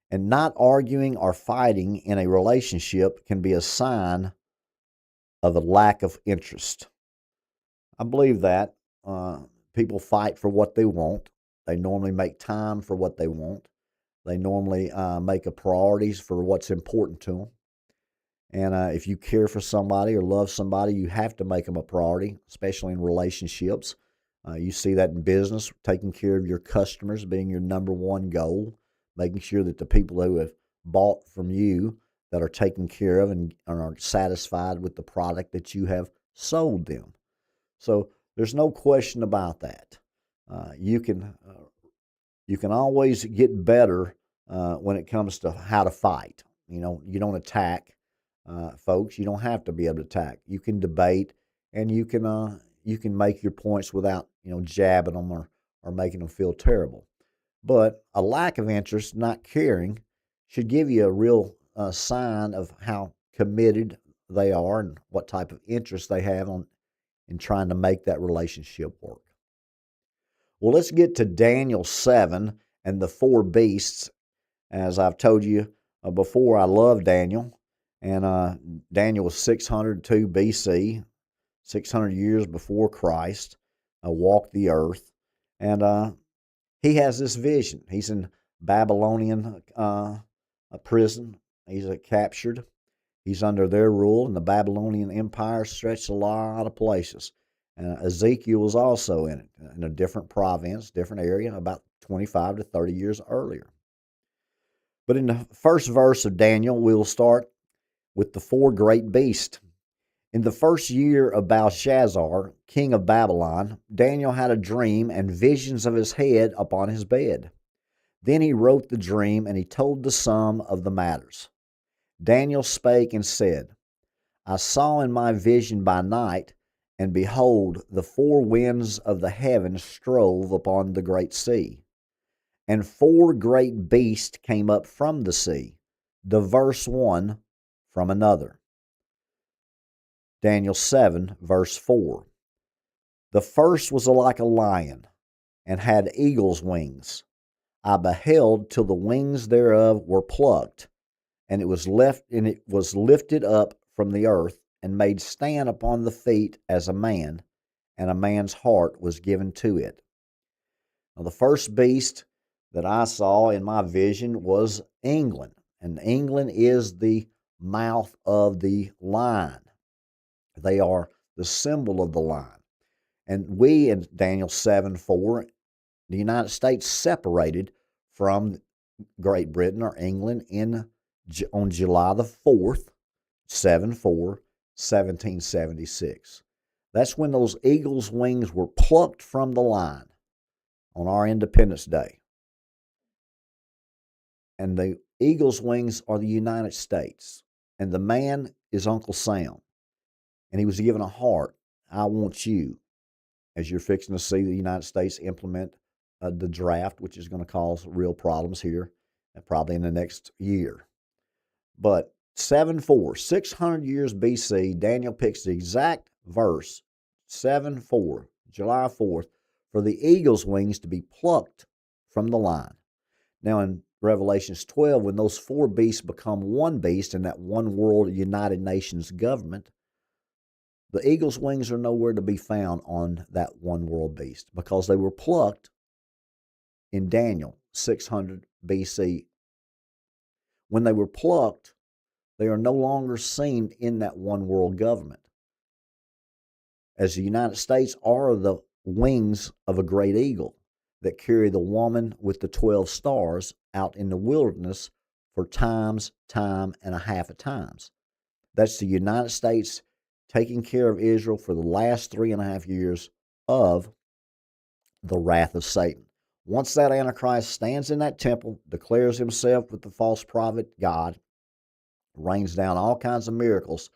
And not arguing or fighting in a relationship can be a sign of a lack of interest. I believe that. People fight for what they want. They normally make time for what they want. They normally make a priorities for what's important to them. And if you care for somebody or love somebody, you have to make them a priority, especially in relationships. You see that in business, taking care of your customers being your number one goal, making sure that the people who have bought from you that are taken care of and are satisfied with the product that you have sold them. So there's no question about that. You can always get better when it comes to how to fight. You know, you don't attack folks. You don't have to be able to attack. You can debate, and you can make your points without jabbing them or making them feel terrible. But a lack of interest, not caring, should give you a real sign of how committed they are and what type of interest they have in trying to make that relationship work. Well, let's get to Daniel 7 and the four beasts. As I've told you before, I love Daniel. And Daniel was 602 BC, 600 years before Christ, walked the earth. And he has this vision. He's in Babylonian prison. He's captured. He's under their rule, and the Babylonian Empire stretched a lot of places. Ezekiel was also in it, in a different province, different area, about 25 to 30 years earlier. But in the first verse of Daniel, we'll start with the four great beasts. In the first year of Belshazzar, king of Babylon, Daniel had a dream and visions of his head upon his bed. Then he wrote the dream, and he told the sum of the matters. Daniel spake and said, I saw in my vision by night, and behold, the four winds of the heavens strove upon the great sea. And four great beasts came up from the sea, diverse one from another. Daniel 7, verse 4. The first was like a lion, and had eagle's wings. I beheld till the wings thereof were plucked, and it was lifted up from the earth, and made stand upon the feet as a man, and a man's heart was given to it. Now, the first beast that I saw in my vision was England, and England is the mouth of the lion. They are the symbol of the lion. And we in Daniel 7:4, the United States separated from Great Britain or England on July the 4th, 7/4, 1776. That's when those eagle's wings were plucked from the lion on our Independence Day. And the eagle's wings are the United States. And the man is Uncle Sam. And he was given a heart. I want you, as you're fixing to see the United States implement the draft, which is going to cause real problems here, probably in the next year. But 7:4, 600 years BC, Daniel picks the exact verse, 7:4, July 4th, for the eagle's wings to be plucked from the lion. Now in Revelations 12, when those four beasts become one beast in that one world United Nations government, the eagle's wings are nowhere to be found on that one world beast because they were plucked in Daniel 600 BC. When they were plucked, they are no longer seen in that one world government. As the United States are the wings of a great eagle that carry the woman with the 12 stars out in the wilderness for time and a half of times. That's the United States taking care of Israel for the last 3.5 years of the wrath of Satan. Once that Antichrist stands in that temple, declares himself with the false prophet God, rains down all kinds of miracles,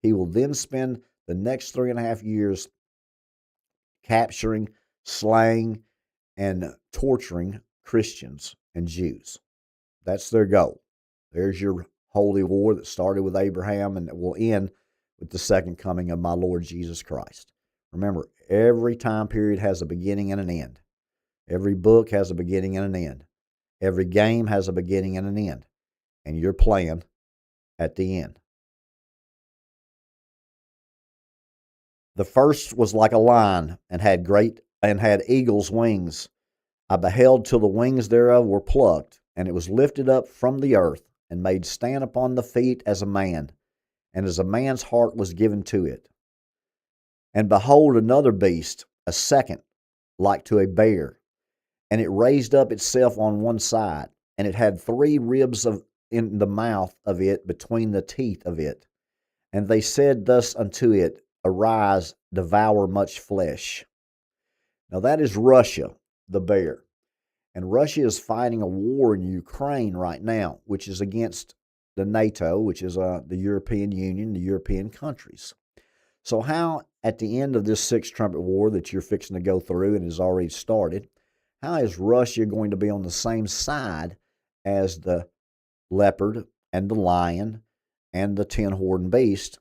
he will then spend the next 3.5 years capturing, slaying, and torturing Christians and Jews. That's their goal. There's your holy war that started with Abraham and that will end with the second coming of my Lord Jesus Christ. Remember, every time period has a beginning and an end. Every book has a beginning and an end. Every game has a beginning and an end. And you're playing at the end. The first was like a lion and had eagle's wings. I beheld till the wings thereof were plucked, and it was lifted up from the earth, and made stand upon the feet as a man, and as a man's heart was given to it. And behold, another beast, a second, like to a bear, and it raised up itself on one side, and it had 3 ribs in the mouth of it between the teeth of it. And they said thus unto it, Arise, devour much flesh. Now that is Russia, the bear. And Russia is fighting a war in Ukraine right now, which is against the NATO, which is the European Union, the European countries. So how, at the end of this Sixth Trumpet War that you're fixing to go through and has already started, how is Russia going to be on the same side as the leopard and the lion and the 10-horned beast?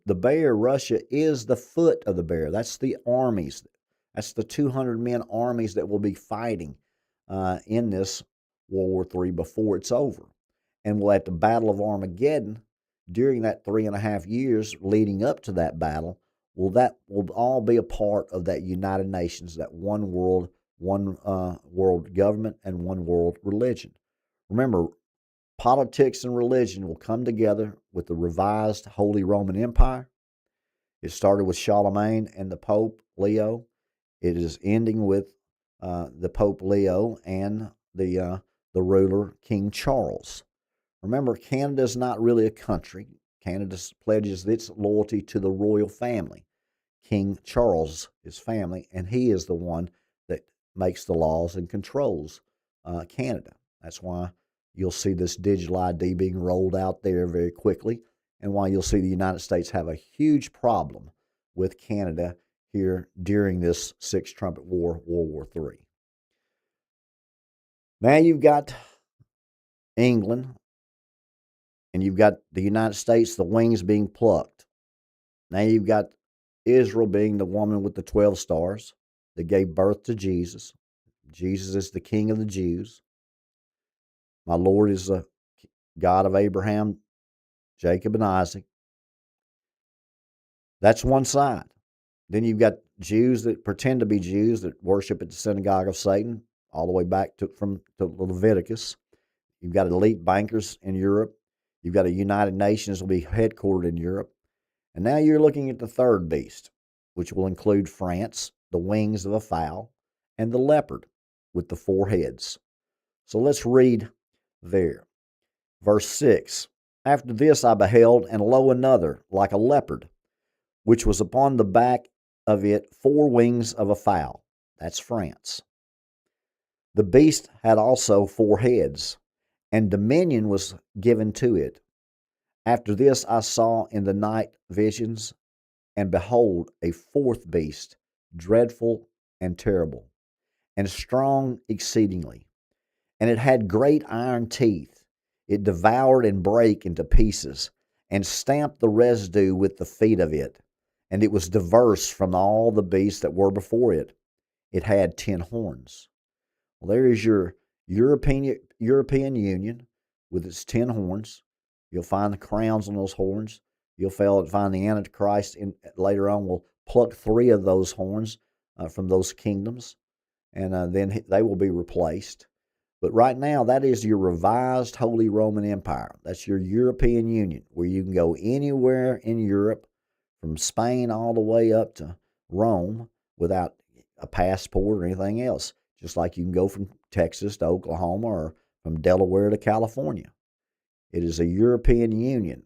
The bear, Russia, is the foot of the bear. That's the armies. That's the 200 men armies that will be fighting in this World War III before it's over. And we'll at the Battle of Armageddon, during that 3.5 years leading up to that battle, that will all be a part of that United Nations, that one world government and one world religion. Remember, politics and religion will come together with the revised Holy Roman Empire. It started with Charlemagne and the Pope Leo. It is ending with the Pope Leo and the ruler King Charles. Remember, Canada is not really a country. Canada pledges its loyalty to the royal family, King Charles, his family, and he is the one that makes the laws and controls Canada. That's why you'll see this digital ID being rolled out there very quickly, and why you'll see the United States have a huge problem with Canada here during this Sixth Trumpet War, World War III. Now you've got England, and you've got the United States, the wings being plucked. Now you've got Israel being the woman with the 12 stars that gave birth to Jesus. Jesus is the King of the Jews. My Lord is the God of Abraham, Jacob, and Isaac. That's one side. Then you've got Jews that pretend to be Jews that worship at the synagogue of Satan, all the way back to Leviticus. You've got elite bankers in Europe. You've got a United Nations that will be headquartered in Europe. And now you're looking at the third beast, which will include France, the wings of a fowl, and the leopard with the 4 heads. So let's read there. Verse 6, After this I beheld, and lo, another, like a leopard, which was upon the back of it 4 wings of a fowl. That's France. The beast had also 4 heads, and dominion was given to it. After this I saw in the night visions, and behold, a 4th beast, dreadful and terrible, and strong exceedingly. And it had great iron teeth. It devoured and brake into pieces, and stamped the residue with the feet of it. And it was diverse from all the beasts that were before it. It had 10 horns. Well, there is your European Union with its 10 horns. You'll find the crowns on those horns. You'll find the Antichrist later on will pluck 3 of those horns from those kingdoms, and then they will be replaced. But right now, that is your revised Holy Roman Empire. That's your European Union, where you can go anywhere in Europe, from Spain all the way up to Rome, without a passport or anything else. Just like you can go from Texas to Oklahoma or from Delaware to California. It is a European Union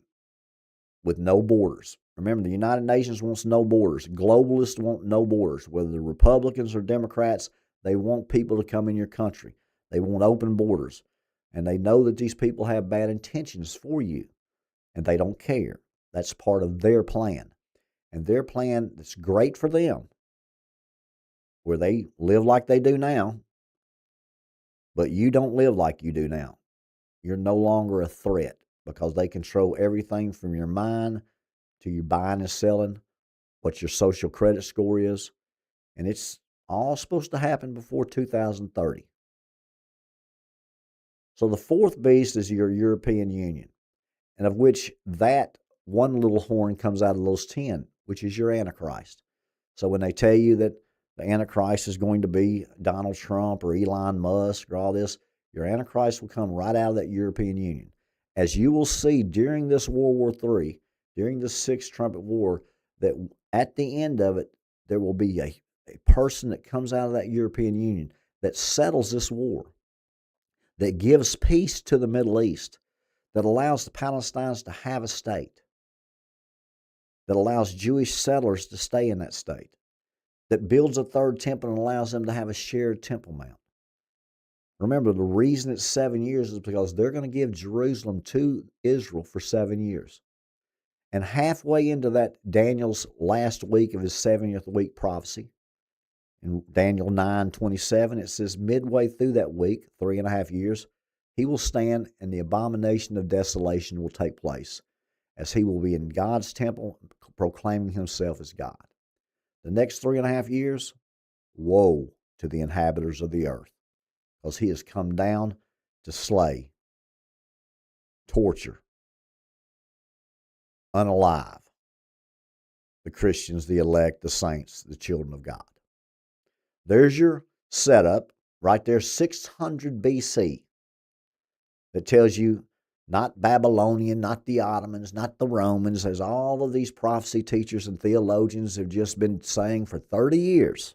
with no borders. Remember, the United Nations wants no borders. Globalists want no borders. Whether they're Republicans or Democrats, they want people to come in your country. They want open borders. And they know that these people have bad intentions for you, and they don't care. That's part of their plan. And their plan that's great for them, where they live like they do now, but you don't live like you do now. You're no longer a threat, because they control everything from your mind to your buying and selling, what your social credit score is, and it's all supposed to happen before 2030. So the 4th beast is your European Union, and of which that one little horn comes out of those 10. which is your Antichrist. So when they tell you that the Antichrist is going to be Donald Trump or Elon Musk or all this, your Antichrist will come right out of that European Union. As you will see during this World War III, during the Sixth Trumpet War, that at the end of it, there will be a person that comes out of that European Union that settles this war, that gives peace to the Middle East, that allows the Palestinians to have a state, that allows Jewish settlers to stay in that state, that builds a third temple and allows them to have a shared Temple Mount. Remember, the reason it's 7 years is because they're going to give Jerusalem to Israel for 7 years. And halfway into that, Daniel's last week of his 70th week prophecy, in Daniel 9:27, it says, midway through that week, 3.5 years, he will stand and the abomination of desolation will take place, as he will be in God's temple proclaiming himself as God. The next 3.5 years, woe to the inhabitants of the earth, because he has come down to slay, torture, unalive the Christians, the elect, the saints, the children of God. There's your setup right there, 600 BC, that tells you not Babylonian, not the Ottomans, not the Romans, as all of these prophecy teachers and theologians have just been saying for 30 years.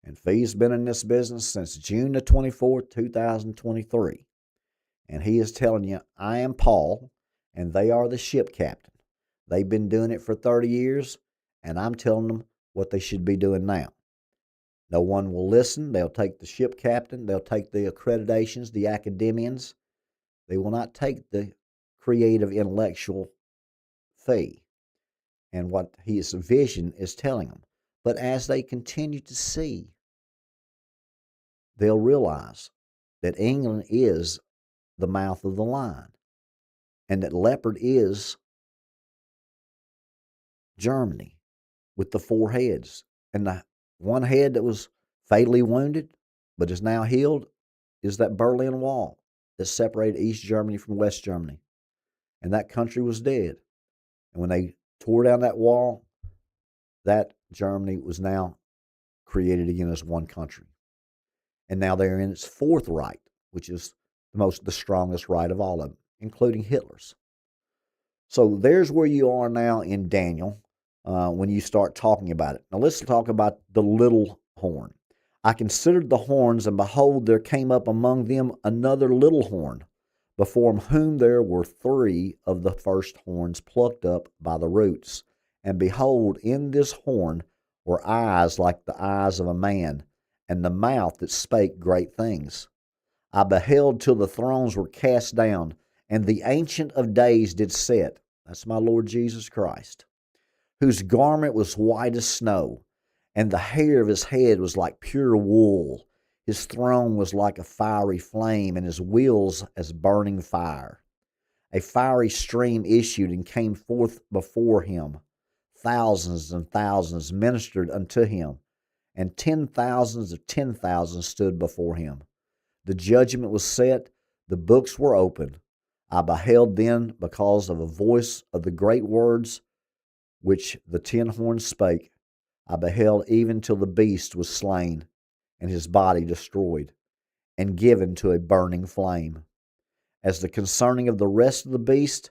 And Fee's been in this business since June the 24th, 2023. And he is telling you, I am Paul, and they are the ship captain. They've been doing it for 30 years, and I'm telling them what they should be doing now. No one will listen. They'll take the ship captain. They'll take the accreditations, the academians. They will not take the creative, intellectual Phee and what his vision is telling them. But as they continue to see, they'll realize that England is the mouth of the lion and that leopard is Germany with the 4 heads. And the one head that was fatally wounded but is now healed is that Berlin Wall that separated East Germany from West Germany. And that country was dead. And when they tore down that wall, that Germany was now created again as one country. And now they're in its 4th Reich, which is the strongest right of all of them, including Hitler's. So there's where you are now in Daniel when you start talking about it. Now let's talk about the little horn. I considered the horns, and behold, there came up among them another little horn, before whom there were 3 of the first horns plucked up by the roots. And behold, in this horn were eyes like the eyes of a man, and the mouth that spake great things. I beheld till the thrones were cast down, and the Ancient of Days did sit. That's my Lord Jesus Christ, whose garment was white as snow, and the hair of his head was like pure wool. His throne was like a fiery flame, and his wheels as burning fire. A fiery stream issued and came forth before him. Thousands and thousands ministered unto him, and 10,000s of 10,000s stood before him. The judgment was set, the books were opened. I beheld then, because of a voice of the great words which the 10 horns spake, I beheld even till the beast was slain, and his body destroyed, and given to a burning flame. As the concerning of the rest of the beast,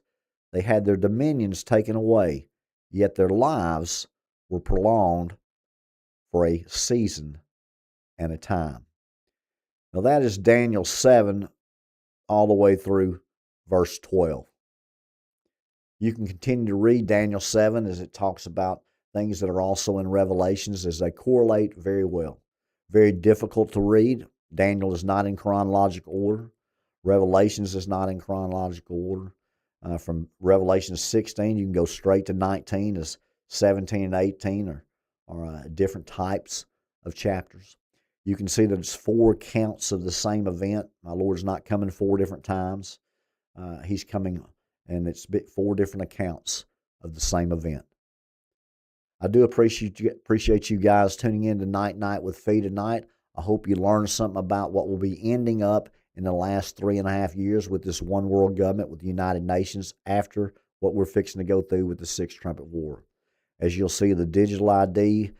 they had their dominions taken away, yet their lives were prolonged for a season and a time. Now that is Daniel 7 all the way through verse 12. You can continue to read Daniel 7 as it talks about things that are also in Revelations, as they correlate very well. Very difficult to read. Daniel is not in chronological order. Revelations is not in chronological order. From Revelation 16, you can go straight to 19, as 17 and 18 are different types of chapters. You can see that it's 4 accounts of the same event. My Lord's not coming 4 different times. He's coming, and it's 4 different accounts of the same event. I do appreciate you guys tuning in to Night with Phee tonight. I hope you learned something about what will be ending up in the last 3.5 years with this one world government, with the United Nations, after what we're fixing to go through with the Sixth Trumpet War. as you'll see the digital ID,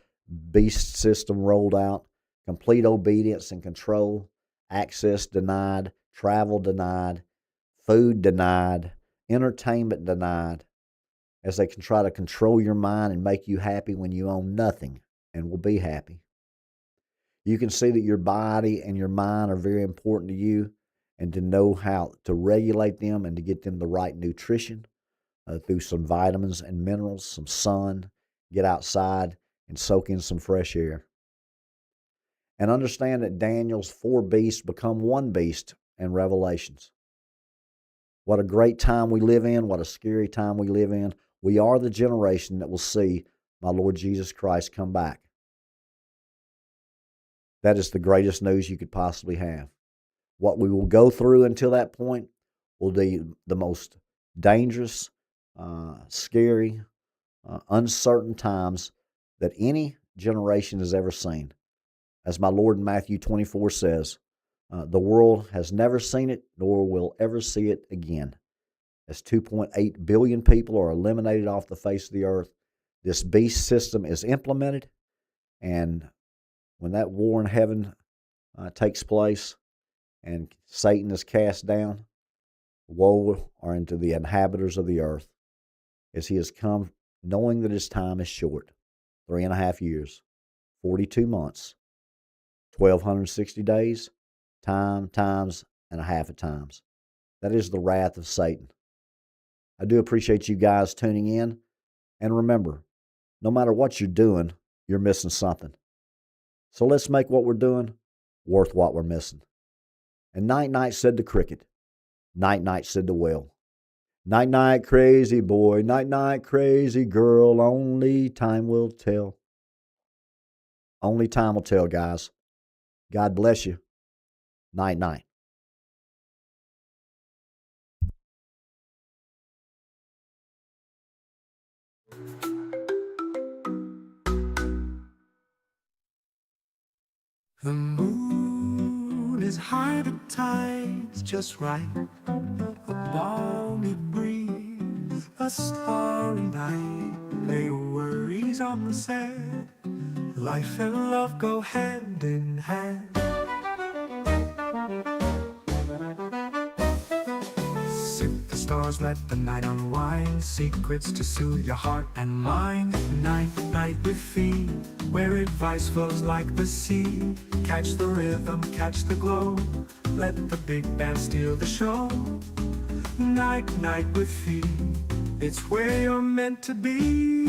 beast system rolled out, complete obedience and control, access denied, travel denied, food denied, entertainment denied, as they can try to control your mind and make you happy when you own nothing and will be happy. You can see that your body and your mind are very important to you, and to know how to regulate them and to get them the right nutrition through some vitamins and minerals, some sun, get outside and soak in some fresh air. And understand that Daniel's 4 beasts become 1 beast in Revelations. What a great time we live in. What a scary time we live in. We are the generation that will see my Lord Jesus Christ come back. That is the greatest news you could possibly have. What we will go through until that point will be the most dangerous, scary, uncertain times that any generation has ever seen. As my Lord in Matthew 24 says, the world has never seen it, nor will ever see it again. As 2.8 billion people are eliminated off the face of the earth, this beast system is implemented, and when that war in heaven takes place and Satan is cast down, woe are unto the inhabitants of the earth, as he has come knowing that his time is short. 3.5 years, 42 months, 1,260 days, times, and a half of times. That is the wrath of Satan. I do appreciate you guys tuning in. And remember, no matter what you're doing, you're missing something. So let's make what we're doing worth what we're missing. And night-night said the cricket. Night-night said the whale. Night-night crazy boy, night-night crazy girl, only time will tell. Only time will tell, guys. God bless you. Night-night. The moon is high, the tide's just right. A balmy breeze, a starry night. Lay your worries on the sand. Life and love go hand in hand. Sip the stars, let the night unwind. Secrets to soothe your heart and mind. Night, night with Phee, where advice flows like the sea. Catch the rhythm, catch the glow. Let the big band steal the show. Night, night with Phee, it's where you're meant to be.